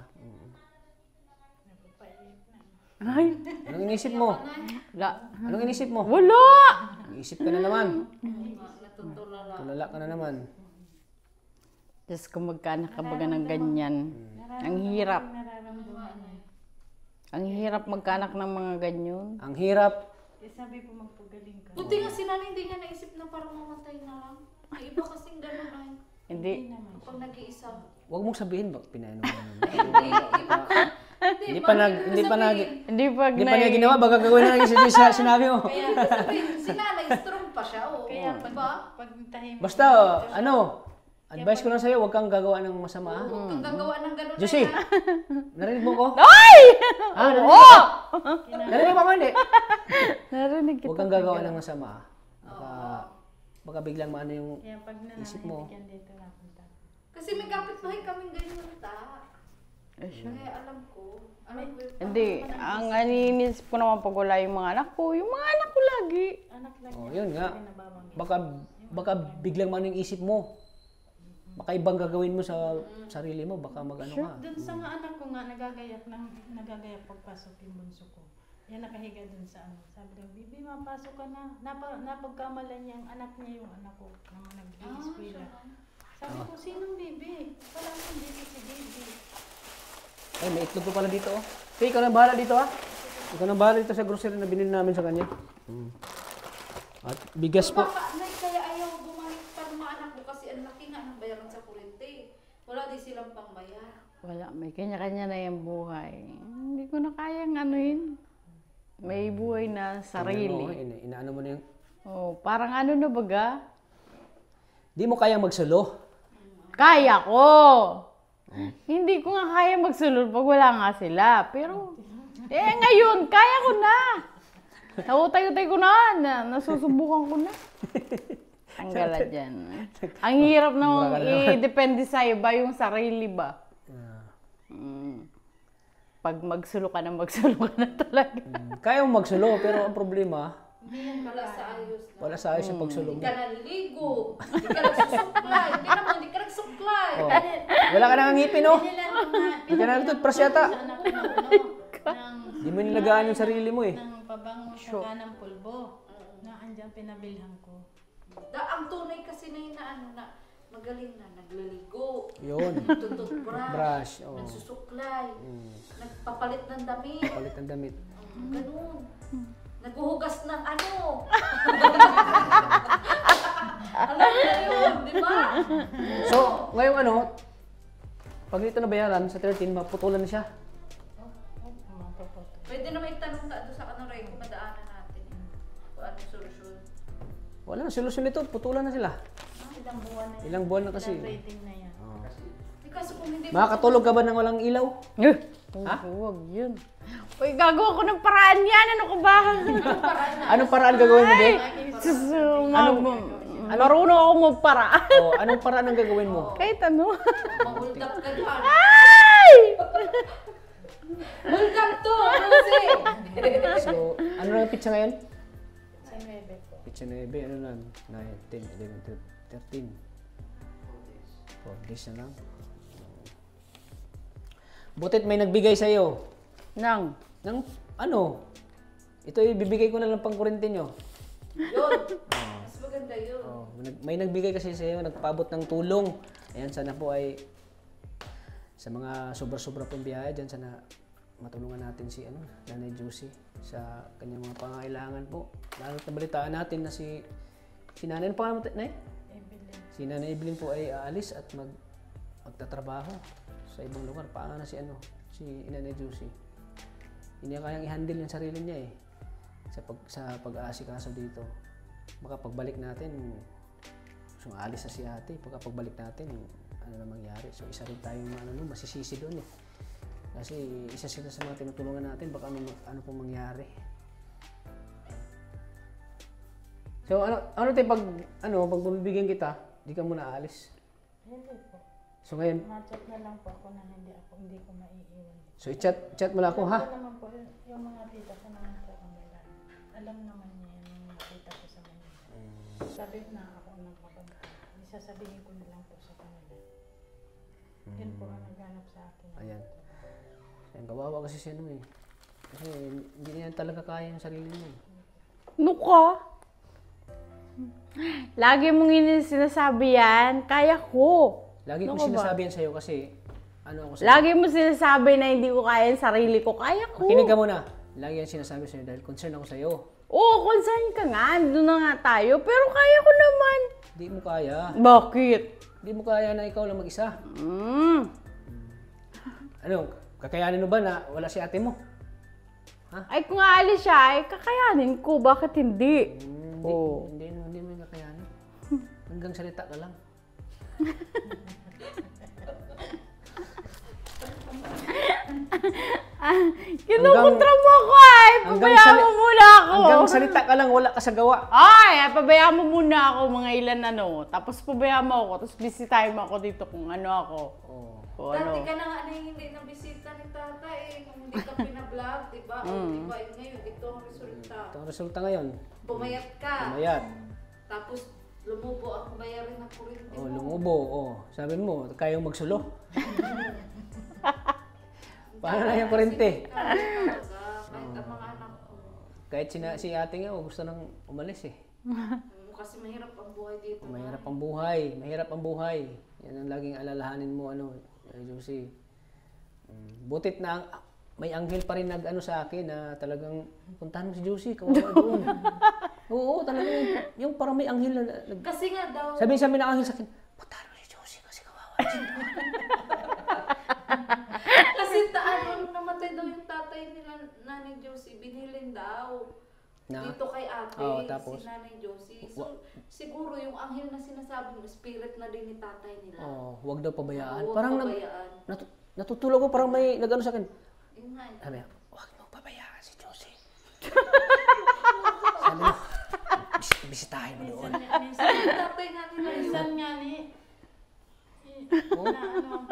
Ay, Anong inisip mo? wala. Anong inisip mo? Wala! Iisip ka na naman. Natutulala. Tulala ka na naman. Diyos ko, magkaanak ka baga ng ganyan. Ang hirap. Ang hirap magkaanak ng mga ganyan. Ang hirap. Sabi ko magpagaling ka. Buti nga si nanay hindi niya naisip na parang mamatay na lang. Ay, iba kasing gano'n ay. Hindi. Kapag nag-iisa. Huwag mong sabihin bak pinainom mo naman. Hindi Hindi pa niya ginawa, baka gagawin na lang yung sinabi mo. Kaya sabihin, si nanay strong pa siya. Oh. Kaya Diba? pag tahimik. Basta, advice ko lang sa'yo, huwag kang gagawa ng masama. Huwag kang gagawa ng gano'n. Josie, narinig mo ko? Ay! Oo! Narinig mo ko hindi? Narinig kita. Huwag kang gagawa ng masama. Baka biglang maano yung Kaya pag isip mo. nananahimik yan dito napunta. Kasi may kapitbahay kaming ganyan ta. Eh, siya. Kaya alam ko. Alam ko yung Hindi. Ang aninisip ko naman pag wala yung mga anak ko, yung mga anak ko lagi. Anak lang Oh, niya. yun nga. Nababanggit. Baka biglang maano yung isip mo. Baka ibang gagawin mo sa sarili mo, baka magano ka. Doon sa nga anak ko nga, nagagayak pagpasok yung bunso ko. Yan nakahiga doon sa ano. Sabi daw, Bibi, mapasok ka na. Napagkamalan niya ang anak niya yung anak ko nang nag-i-eskwela. Sabi ko, sinong Bibi? Wala akong dito si Bibi. Ay, may itlog ko pala dito, oh. Okay, ikaw na bahala dito, ha? Ikaw na bahala dito sa grocery na binili namin sa kanya. At bigas po. Baka, nay, kaya ayaw bumalik pa ng mga anak ko kasi ang laki nga ng bayaran sa kuryente. Wala din silang pangbayar. Wala, may kanya-kanya na yung buhay. Hindi ko na kayang anuhin. May buhay na sarili. Inaano mo na yung... Oh, parang ano na baga? Di mo kayang magsulo. Kaya ko! Hindi ko nga kaya magsulod pag wala nga sila. Pero, ngayon, kaya ko na. Nautay-utay ko na. Nasusubukan ko na. Tanggalan dyan. Ang hirap na i-depende sa iba yung sarili ba? Pag magsulo ka na talaga. Kaya mo magsulo, pero ang problema, Wala sa ayos na. wala sa ayos yung pagsulo Hindi mo. ka naliligo. Hindi ka nagsusuklay. Hindi ka nagsuklay. Oh. Wala ka nang ngipin, oh. Hindi ka na nagtutbrush yata. Anak ko ng Di mo nilagaan yung sarili mo, eh. ng pabango sa ng pulbo na andyan pinabilhan ko. Ang tunay kasi na yun na ano na magaling na nagliligo. Yun. Nagtututbrush. Brush, oh. Nagsusuklay. Nagpapalit ng damit. Palit ng damit. Ganun. Naghuhugas ng ano. Alam mo na yun, di ba? So, ngayong ano, pag dito nabayaran sa 13, maputulan na siya. Pwede naman itanong ka doon sa ano rin, madaanan natin. Kung anong solusyon. Wala na, solusyon nito. Putulan na sila. Ilang buwan na Ilang buwan na kasi. Ilang rating na yan. Kasi kung hindi Makakatulog ka ba ng walang ilaw? Ha? Huwag yun. Uy, gagawa ko ng paraan yan. Ano ko ba? Anong paraan gagawin mo, Bek? Marunong ako magparaan. Oh, anong paraan ang gagawin mo? Kahit ano. maguldap ka dyan. Ay! Guldap to, Lucy! So, ano na ang pizza ngayon? Sa 9 po. Pizza 9, ano lang? 9, 10, 11, 12, 13. 4 days na lang. Butit may nagbigay sa'yo. Nang. Ng ano? Ito ibibigay ko na lang pang kurente nyo. Yun. Mas maganda yun. Oh, may nagbigay kasi sa'yo, nagpaabot ng tulong. Ayan, sana po ay sa mga sobra-sobra pong biyahe dyan, sana matulungan natin si Nanay Josie sa kanyang mga pangangailangan po. Lalo na balitaan natin na si Nanay, ano pangalan mo, Nay? Evelyn. Si Nanay Evelyn po ay aalis at magtatrabaho sa ibang lugar. Paano si Nanay Josie? Hindi niya kayang i-handle yung sarili niya eh. Sa pag-aasikaso dito. Baka pagbalik natin, so aalis na si ate. Pagka pagbalik natin, ano na mangyari? So isa rin tayong masisisi doon eh. Kasi isa sila sa mga tinutulungan natin, baka ano pong mangyari. So ano tayo pag bumibigyan kita, di ka muna aalis. Hindi po. So ngayon, Ma-chat na lang po ako na hindi ko maiiwan. so i-chat mo lang ako ha. Ito naman po, yung mga tita ko naman po kanila. Alam naman niya yung mga tita ko sa kanila. Sabi ko na ako nagpapagod. Isasabihin ko na lang po sa kanila. Yun po ang naghanap sa akin. Ayan. Ayan, kawawa kasi siya eh. Kasi hindi niya talaga kaya yung sarili niya. Ano ka? Lagi mong sinasabi yan, kaya ko. Lagi ko Ano ka ba? sinasabi yan sa'yo kasi ako sa'yo. Lagi mo sinasabi na hindi ko kaya yung sarili ko, kaya ko. Makinig ka muna. Lagi yan sinasabi sa'yo dahil concern ako sa'yo. Oo, concern ka nga. Doon na nga tayo. Pero kaya ko naman. Hindi mo kaya. Bakit? Hindi mo kaya na ikaw lang mag-isa. Ano, kakayanin mo ba na wala si ate mo? Ay, kung aalis siya, ay kakayanin ko. Bakit hindi? Hindi mo yung kakayanin. Hanggang salita ka lang. Kinukontra mo ako ay. Pabayaan mo muna ako. Hanggang salita ka lang, wala ka sa gawa. Ay, pabayaan mo muna ako mga ilan Tapos pabayaan mo ako. Tapos busy time ako dito kung ano ako. Kung ano. Dati ka na nga na hindi na bisita ni tata eh. Kung hindi ka pina-vlog, diba? O diba, yun ngayon, ito ang resulta. Ito ang resulta ngayon. Pumayat ka. Pumayat. Tapos lumubo ang bayarin ng kuryente mo. Lumubo. Sabi mo, kaya magsulo. Paano na yung kurente? Kahit ang mga anak ko. Kahit si ate nga, gusto nang umalis eh. Kasi mahirap ang buhay dito. Mahirap ang buhay. Yan ang laging alalahanin mo, Josie. Butit na may anghel pa rin sa akin na talagang puntahan mo si Josie, kawawa doon. Oo, talagang yung parang may anghel na Kasi nga daw. sabi ng anghel sa akin, puntahan mo si Josie kasi kawawa siya. Kasi namatay daw yung tatay nila, Nanay Josie, binilin daw. Dito kay ate, tapos, si Nanay Josie. So, siguro yung anghel na sinasabi mo, spirit na din ni tatay nila. Huwag daw pabayaan. Huwag Parang pabayaan. natutulog ko, parang may nag-ano sa akin. Yun nga. Sabi niya, huwag mo pabayaan si Josie. Sabi mo, bisitahin mo doon. Minsan yung tatay nga nila yun. Minsan nga ni,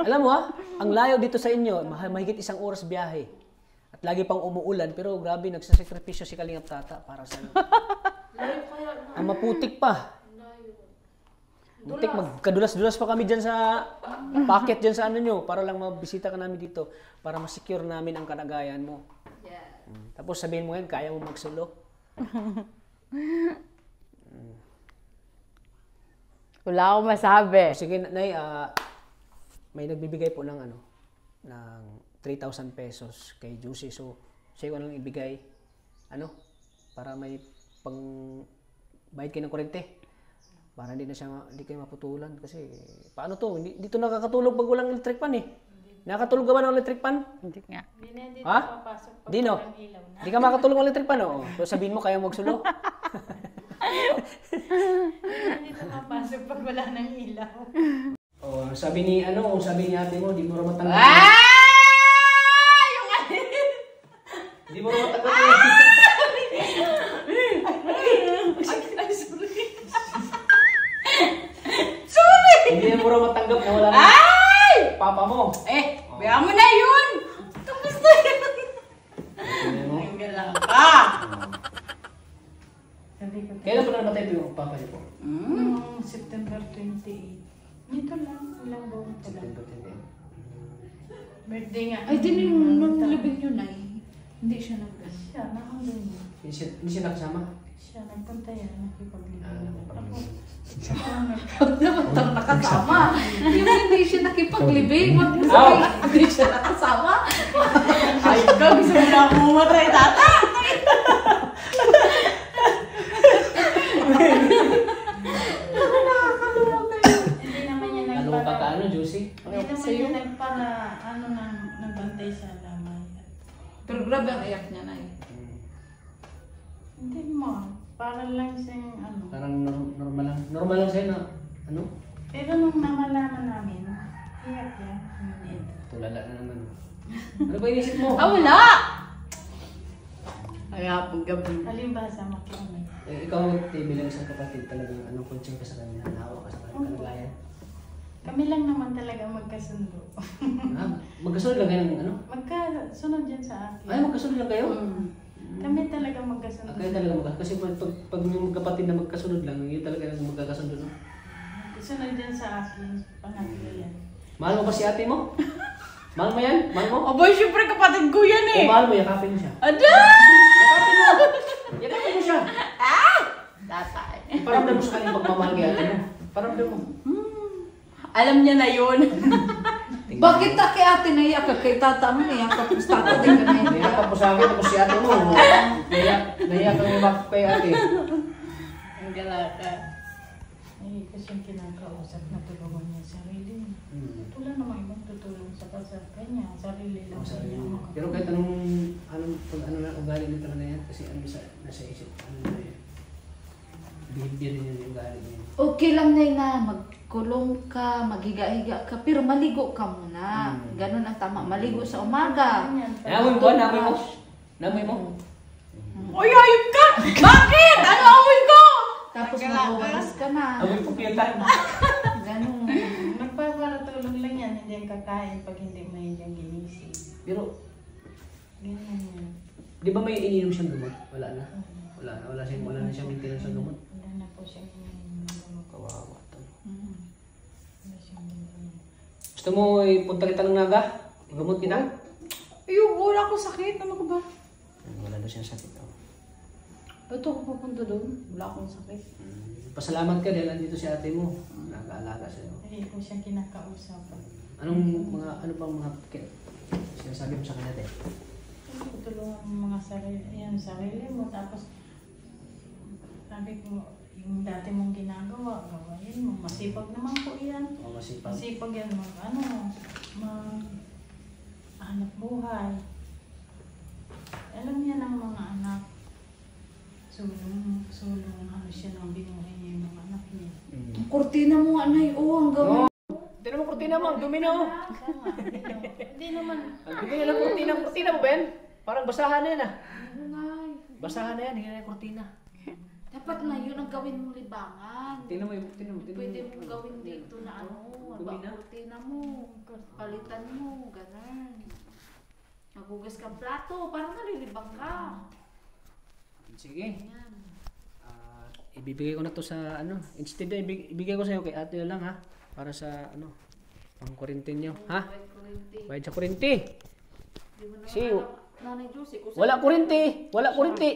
Alam mo ang layo dito sa inyo, mahigit 1 oras biyahe. At lagi pang umuulan, pero grabe, nagsasakripisyo si Kalingap Tata para sa Layo kaya na. ang maputik pa. Layo. Maputik, magkadulas-dulas pa kami dyan sa packet dyan sa nyo, para lang mabisita ka namin dito, para ma-secure namin ang kalagayan mo. Yeah. Tapos sabihin mo yan, kaya mo magsulo. Wala akong masabi. Sige, Nay, may nagbibigay po ng ng 3,000 pesos kay Josie. So, siya ko lang ibigay, para may pang bayad kayo ng kuryente. Para hindi kayo maputulan. Kasi, paano to? Dito nakakatulog pag walang electric pan eh. Nakakatulog ka ba ng electric pan? Hindi nga. hindi Ha? papasok pag Dino? walang ilaw na. Hindi ka makatulog ng electric pan, So, sabihin mo, kaya magsulo. Hindi ito mapasok pag wala nang ilaw. Oh, sabi ni ate mo, di mo raw matanggap. Yung ano? Di mo raw matanggap. Ay, sorry. Hindi mo raw matanggap na wala na. Papa mo. Bayaan mo na yun! Kamusta yun? Ang galang ka! Kailan pa namatay po yung papa niyo po? September 28. Nito lang, ilang buwan pa lang. Birthday nga. Ay, din yung nalibing yun ay. Hindi siya nag-gas. Siya, nakanggan niya. Hindi siya nakasama? Siya, nagpunta yan, nakipaglibing. Huwag naman tang nakasama. Yung hindi siya nakipaglibing. Huwag mo sabihin, hindi siya nakasama. Ay, ikaw, gusto mo na akong umatay, tata! Hindi naman niya Ano nagpara. pa kaano, Josie? Hindi naman niya nagpara, nagbantay sa lamay. Pero grabe ang iyak niya na eh. Hindi mo, para lang siyang Parang normal lang. Normal lang sa'yo na, ano? Pero nung namalaman namin, iyak yan. Tulala na naman. Ano ba inisip mo? Wala! Kaya pag gabi. Halimbawa, makiamay. Ikaw, bilang isang kapatid, talagang anong concern ka sa kanya? Naawa ka sa kanya? Kalagayan? Kami lang naman talaga magkasundo. Magkasunod lang kayo ng ano? Magkasunod yan sa akin. Ay, magkasunod lang kayo? Kami talaga magkasundo. Kayo talaga magkasunod. Kasi pag yung magkapatid na magkasunod lang, yun talaga yung magkakasunod. No? Sunod yan sa akin. Pangatlo yan. Mahal mo ba si ate mo? Mahal mo yan? Mahal mo? Aboy, syempre kapatid ko yan O mahal mo, yakapin mo siya. Ada! Yakapin mo! Yakapin mo siya! Tatay. Paramdam mo sa kanya pagmamahal kay ate mo. Paramdam mo. Alam niya na yun. Bakit ta kay ate naiyak ka kay tata mo naiyak ka kung tata din ka naiyak? Naiyak po sa akin, tapos si ate mo. Naiyak ang imak kay ate. Ang galata. Ay, kasi yung kinakausap na tulungan niya sarili. Wala namang ibang tutulong sa kanya. Sarili lang niya. Pero kahit anong na ugali nito na yan, kasi ano nasa isip, ano na yan. Behavior din yung ugali niya. Okay lang na magkulong ka, maghiga-higa ka, pero maligo ka muna. Ganun ang tama, maligo sa umaga. Namoy mo ba? Namoy mo? Namoy mo? Uy, ayun ka! Bakit? Ano amoy ko? Tapos maghugas ka na. Namoy po kiyatan. Ganun. Magpaparatulong lang yan, hindi ang kakain pag hindi may yung ginising. Pero, Ganyan yan. di ba may ininom siyang gamot? Wala na. Wala na siyang maintenance sa gamot. Wala na po siyang Kawawa to. wala siyang ginagawa. Gusto mo ipunta kita ng Naga? Gamot kita? Ayun, wala ko sakit. Ano ka ba? Wala na siyang sakit. Oh. Ba't ako pupunta doon? Wala akong sakit. Pasalamat ka dahil nandito si ate mo. Nag-aalaga sa'yo. Hindi ko siya kinakausap. Ano bang mga sinasabi mo sa kanya, te? Tulungan mo mga sarili mo. Tapos, sabi ko, yung dati mong ginagawa, gawain mo. Masipag naman po yan. O masipag. Masipag yan anak buhay. Alam niya ng mga anak. Sulong siya nang binuhay niya yung mga anak niya. Ang kurtina mo nga na ang gawin. Hindi naman kurtina mo, ang dumi na oh. Hindi naman. Ang dumi na lang kurtina mo, Ben. Parang basahan na yan ah. Ay, Basahan na yan, hindi na yung kurtina. dapat na yun ang gawin mong libangan. Tingnan mo yung, Pwede mong gawin dito na Dumi na? kurtina mo, palitan mo, ganun. Magugas kang plato, parang nalilibang ka. Sige. Ayan. Ibibigay ko na to sa instead na ibigay ko sa iyo kay ate lang ha. Para sa pang kuryente niyo, ha? Bayad sa kuryente. Di mo naman Si Nanay Josie, kung wala kuryente,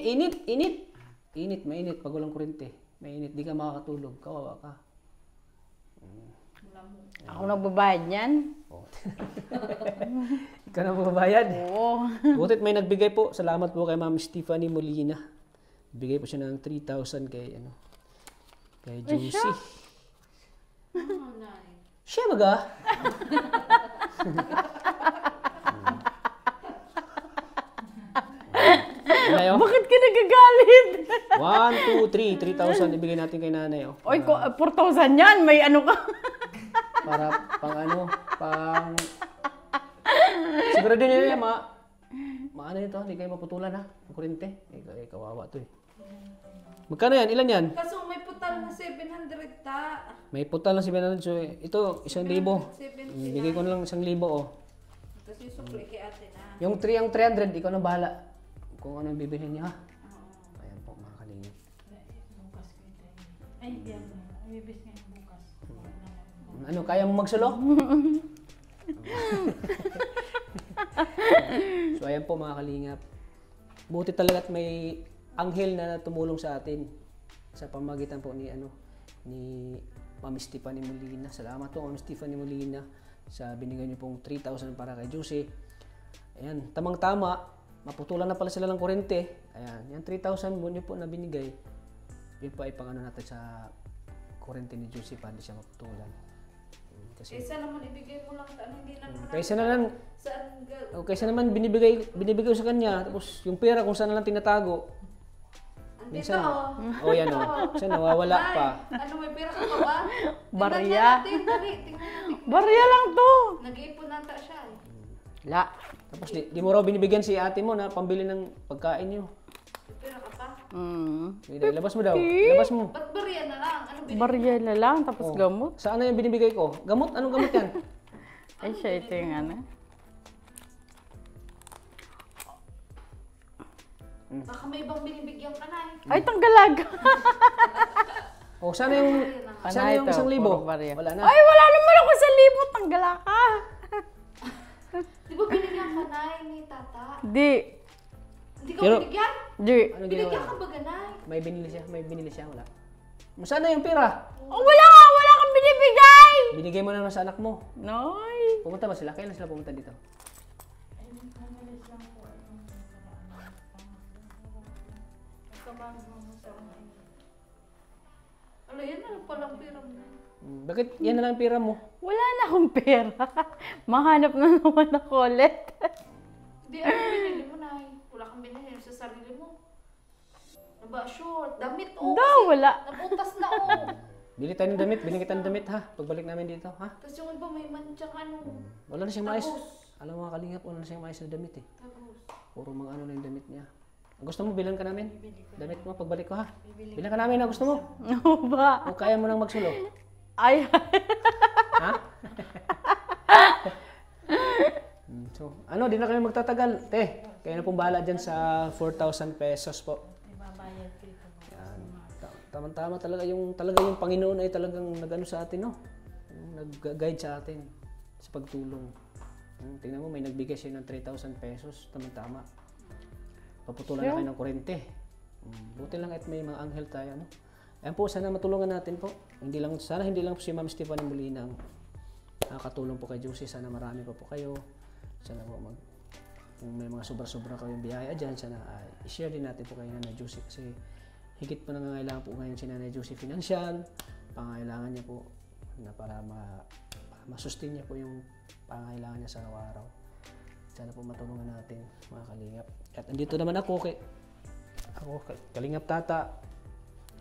init, mainit pag walang kuryente. Mainit, di ka makakatulog, kawawa ka. Ako nagbabayad niyan. Oh. Ikaw na magbabayad. Oo. Butit may nagbigay po. Salamat po kay Ma'am Stephanie Molina. Bigay po siya ng 3,000 kay Juicy. Siya baga? Bakit Bakit ka nagagalit. 1, 2, 3. 3,000 ibigay natin kay nanay. Oh. Oy, 4,000 yan. May ano ka. Para pang... Siguro din yun, maano ito, hindi kayo maputulan ha. Ang kurente. Kawawa to eh. Magkano yan? Ilan yan? Kaso may putal na 700 ta. May putal na 700. So, ito, 1,000. Bigay ko na lang 1,000 oh. Tapos yung sukli kay ate na. Yung 300, ikaw na bahala. Kung ano bibilhin niya ha. Ayan po, mga kalingap. Bukas ko ito. Ay, yan. Ibibis nga yung bukas. Ano, kaya mo magsulo? So ayan po mga kalingap. Buti talaga at may anghel na tumulong sa atin sa pamagitan po ni Ma'am Stephanie Molina. Salamat po Ma'am Stephanie Molina sa binigay niyo pong 3,000 para kay Juicy. Ayan, tamang-tama, maputulan na pala sila ng kurente. Ayan, yung 3,000 mo niyo po na binigay, yun po ay pang natin sa kurente ni Juicy para hindi siya maputulan. Kasi Kaysa naman ibigay mo lang hindi lang naman. kaysa na lang Saan kaysa naman binibigay ko sa kanya tapos yung pera kung saan na lang tinatago. Andito oh. Yan Kasi nawawala pa. Ano, may pera ka pa ba? Barya. Tingnan natin. Barya lang to. Nag-iipon nata siya eh. La. Tapos di mo raw binibigyan si ate mo na pambili ng pagkain niyo. May pera ka pa? Ilabas mo daw. Ilabas mo. Ba't barya na lang? Ano binibigay? Barya na lang, tapos gamot. Saan na yung binibigay ko? Gamot? Anong gamot yan? Ay, siya ito yung ano. Baka may ibang binibigyan ka na eh. Ay, tanggalag. Sana yung Ano ito? 1,000. Puro barya. Wala na. Ay, wala naman ako 1,000. Tanggala ka. Di ba binigyan ka na ni tata? Di. Hindi ka Pero- binigyan? Di. Ano Binigyan ginawa? ka ba ganay? May binili siya. Wala. Sana yung pera? Oh, wala ka. Wala kang binibigay. Binigay mo na sa anak mo. Noy. Pumunta ba sila? Kailan sila pumunta dito? Ano yan? Ano palang pera mo? Bakit yan na lang ang pera mo? Wala na akong pera. Mahanap na naman ako ulit. Hindi, ano binili mo na eh? Wala kang binili sa sarili mo. Ano ba? Short. Damit oh. Daw, wala. Nabutas na oh. Bili tayo ng damit. Bili kita ng damit ha. Pagbalik namin dito ha. Tapos yung iba may manchang ano. Wala na siyang maayos. Tagus. Alam mo mga kalingap, wala na siyang maayos na damit eh. Tagus. Puro mga ano na yung damit niya. Gusto mo, bilan ka namin? Damit mo, pagbalik ko ha. Bilan ka namin na gusto mo. Ano ba? O kaya mo nang magsulo. Ay, Ha? So, ano, di na kami magtatagal. Te, kaya na pong bahala dyan sa 4,000 pesos po. Ibabayad ko ito. Yan. Tama-tama talaga yung Panginoon ay talagang nag-ano sa atin, no? Nag-guide sa atin sa pagtulong. Tingnan mo, may nagbigay siya ng 3,000 pesos. Tama-tama. Paputulan na kayo ng kurente. Buti lang at may mga anghel tayo, no? Ayan po, sana matulungan natin po. Sana hindi lang po si Ma'am Stephanie Molina ang nakakatulong po kay Juicy. Sana marami pa po kayo. Sana po kung may mga sobra-sobra kayong biyaya dyan, sana i-share din natin po kayo na Juicy. Kasi higit po nangangailangan po ngayon si Nanay Juicy financial. Pangangailangan niya po na para masustain niya po yung pangangailangan niya sa araw-araw. Sana po matulungan natin mga kalingap. At andito naman ako kay Kalingap Tata.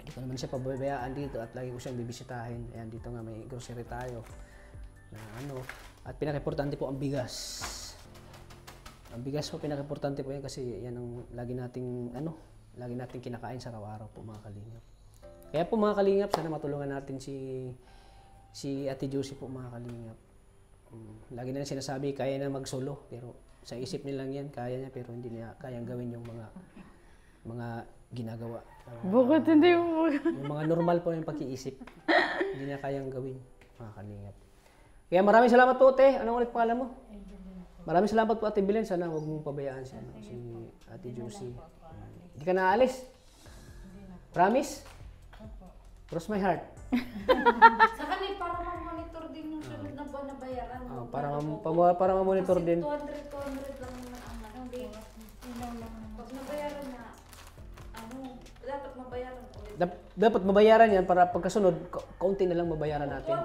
Hindi ko naman siya pababayaan dito at lagi ko siyang bibisitahin. Ayan, dito nga may grocery tayo. At pinaka-importante po ang bigas. Ang bigas po, pinaka-importante po yan kasi yan ang lagi nating kinakain sa araw-araw po mga kalingap. Kaya po mga kalingap, sana matulungan natin si Ate Juicy po mga kalingap. Lagi na sinasabi, kaya na magsolo. Pero sa isip niya lang yan, kaya niya pero hindi niya kayang gawin yung mga ginagawa. bakit hindi mo? Yung mga normal po yung pag-iisip. Hindi niya kayang gawin, mga kalingap. Kaya maraming salamat po, Te. Anong ulit pangalan mo? Maraming salamat po, Ate Belen. Sana huwag mong pabayaan si Ate Juicy. Hindi ka naalis? Promise? Cross my heart. Sa kanil, para ma-monitor din yung sunod na buwan na bayaran mo. Para ma-monitor Kasi din. 200 lang naman ang hindi. Pag nabayaran na, dapat mabayaran ulit. Dapat mabayaran yan para pagkasunod, kaunti na lang mabayaran natin.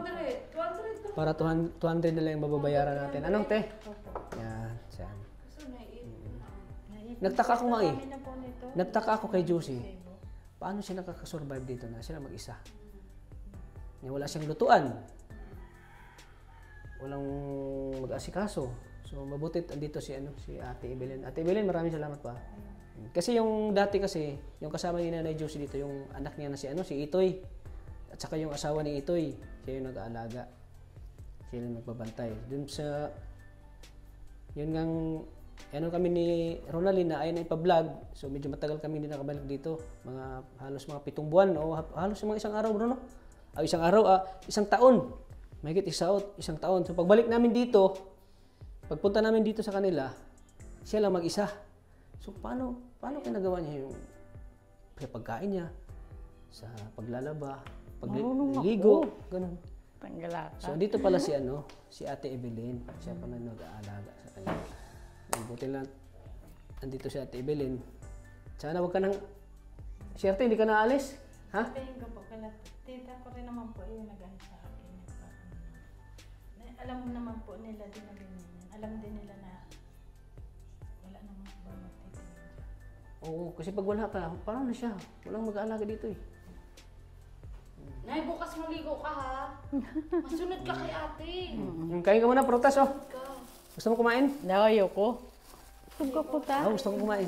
200 Para 200 na lang yung mababayaran natin. Anong, Te? Yan. Yan. Kaso naiipon na. nagtaka ako nga eh. Kami na po nito. Nagtaka ako kay Josie. Paano siya nakakasurvive dito na sila mag-isa? Wala siyang lutuan. Walang mag-asikaso. So mabuti andito si Ate Evelyn. Ate Evelyn, maraming salamat pa. Kasi yung dati kasi, yung kasama ni Nanay Josie dito, yung anak niya na si Itoy. At saka yung asawa ni Itoy, siya yung nag-aalaga. Siya yung nagbabantay. Dun sa yun ngang kami ni Ronaldin na ayaw na ipa-vlog. So medyo matagal kami hindi nakabalik dito. Halos mga 7 buwan o halos mga isang araw, Bruno. Isang taon. Mahigit isang taon. So pagbalik namin dito, pagpunta namin dito sa kanila, siya lang mag-isa. So paano kinagawa niya yung sa pagkain niya, sa paglalaba, pagliligo, ganun. Tanggalata. So dito pala si Ate Evelyn. Siya pala nag-aalaga sa kanya. Buti lang andito si Ate Evelyn. Sana wag ka nang Siyerte, hindi ka naalis. Ha? Sabihin ko po, tita ko rin naman po yung nag-ano sa akin. Alam naman po nila din na ganyan. Alam din nila na wala naman po magtitingin. Oo, kasi pag wala ka, parang na siya. Walang mag-aalaga dito eh. Nay, bukas maligo ka ha. Masunod ka kay ate. Kain ka muna, prutas oh. Ka. Gusto mo kumain? Ayoko. Gusto ko po ta. Gusto ko kumain.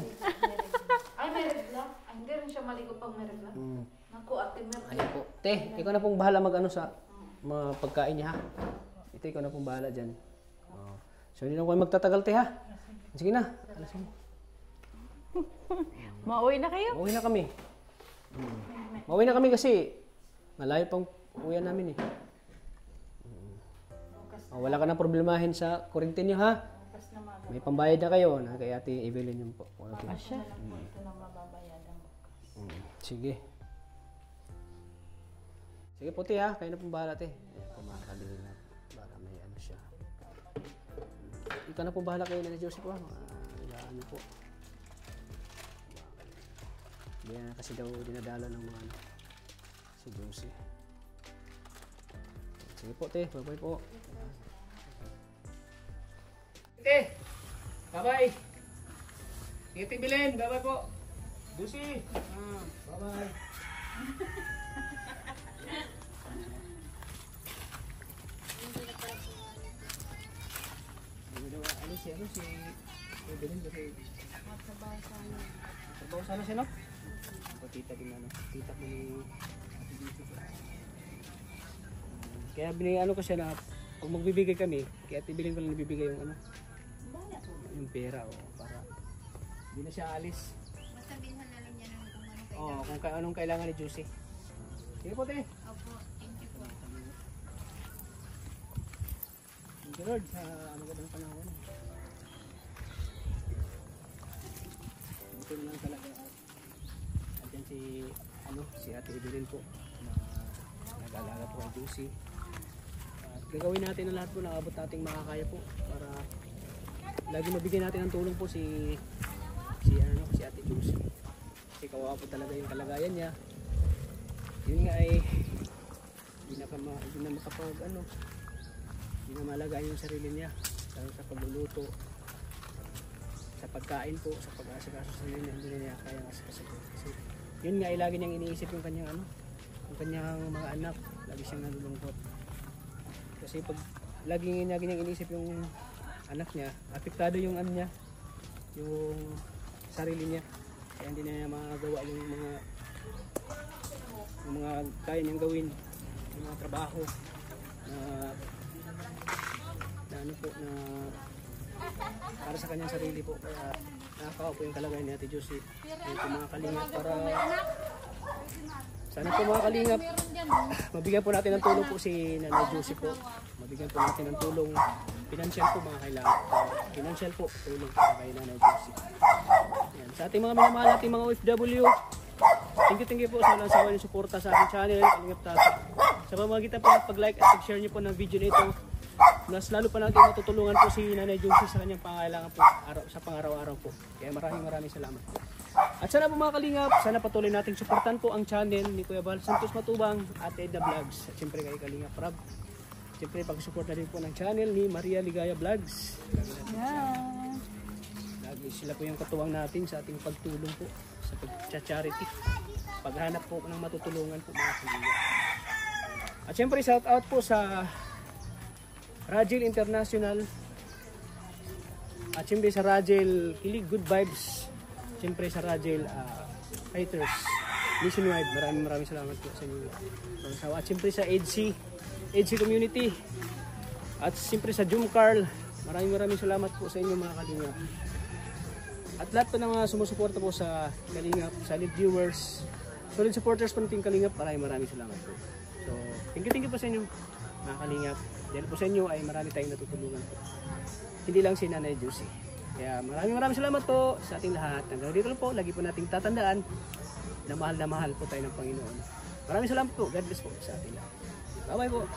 Ay, may regla. Ay, hindi rin siya maligo pag may regla. Naku, ate, may regla. Ayun po. Te, ikaw na pong bahala sa mga pagkain niya ha. Ito, ikaw na pong bahala dyan. Oh. So, hindi na ko magtatagal te ha. Sige na. Alasin mo. Mauwi na kayo? Mauwi na kami. Mauwi na kami kasi malayo pang uwian namin eh. Wala ka na problemahin sa kuryente niyo ha. May pambayad na kayo na kay Ate Evelyn yun po. Asya. Ito na mababayadan bukas. Sige. Sige po te ha, kayo na pong bahala te. Kumakaliw na para may siya. Ikaw na pong bahala kayo na Joseph po. Ano po. Hindi na kasi daw dinadala ng mga si Josie. Sige po te, bye-bye po. Te, bye-bye. Sige te Belen, bye-bye po. Josie, bye-bye. Si Belen kasi trabaho sana siya no? Tita din tita mo ni Ate Josie. Kaya binigyan ko siya na kung magbibigay kami, kaya tibilin ko lang nabibigay yung yung pera para hindi na siya alis. Masabihan na lang niya ng kung Oo, kung anong kailangan ni Josie. Sige po te. Opo, thank you po. Thank you Lord sa magandang panahon. Ito naman talaga andyan si Ate Evelyn po na nag-alaga po kay Josie. At gagawin natin ang lahat po na abot nating makakaya po para lagi mabigyan natin ng tulong po si Ate Josie. Kasi kawawa po talaga yung kalagayan niya. Yun nga ay hindi na makapag hindi na malagaan yung sarili niya sa pagluluto, sa pagkain po, sa pag-asikaso sa sarili niya, hindi niya kaya asikaso. Kasi yun nga ay lagi niyang iniisip yung kanyang yung kanyang mga anak, lagi siyang nalulungkot. Kasi pag lagi niyang iniisip yung anak niya, apektado yung niya, yung sarili niya. Kaya hindi na niya magagawa yung mga kaya niyang gawin, yung mga trabaho na para sa kanyang sarili po. Kaya nakakaawa po yung kalagayan ni Ate Josie. Yung mga kalingap para sana po mga kalingap mabigyan po natin ng tulong po si Nanay Josie po. Mabigyan po natin ng tulong financial po mga kailangan. Financial po tulong po kay Nanay Josie. Yan. Sa ating mga minamahal nating mga OFW, thank you po sa walang sawa ng suporta sa ating channel, Kalingap Tasa. Sa pamamagitan po ng pag-like at pag-share niyo po ng video na ito, mas lalo pa natin matutulungan po si Nanay Josie sa kanyang pangangailangan po sa pang-araw-araw po. Kaya maraming salamat po. At sana po mga kalingap, sana patuloy nating suportan po ang channel ni Kuya Bal Santos Matubang at Edna Vlogs. At siyempre kay Kalingap Rab. Siyempre pag-support na rin po ng channel ni Maria Ligaya Vlogs. Lagi Sila po yung katuwang natin sa ating pagtulong po sa pag-charity. Paghanap po ng matutulungan po mga kalinga. At syempre shout out po sa Rajil International. At syempre sa Rajil Kilig Good Vibes. Syempre sa Rajil Fighters Nationwide. Maraming salamat po sa inyo. At syempre sa EDC Community. At syempre sa Jumcarl. Maraming salamat po sa inyo mga kalingap. At lahat po ng mga sumusuporta po sa Kalingap, solid viewers, solid supporters po natin Kalingap, maraming salamat po. So, thank you po sa inyo mga Kalingap. Dahil po sa inyo ay marami tayong natutulungan po. Hindi lang si Nanay Josie. Kaya maraming salamat po sa ating lahat. Hanggang dito po, lagi po nating tatandaan na mahal po tayo ng Panginoon. Maraming salamat po. God bless po sa ating lahat. Bye-bye po.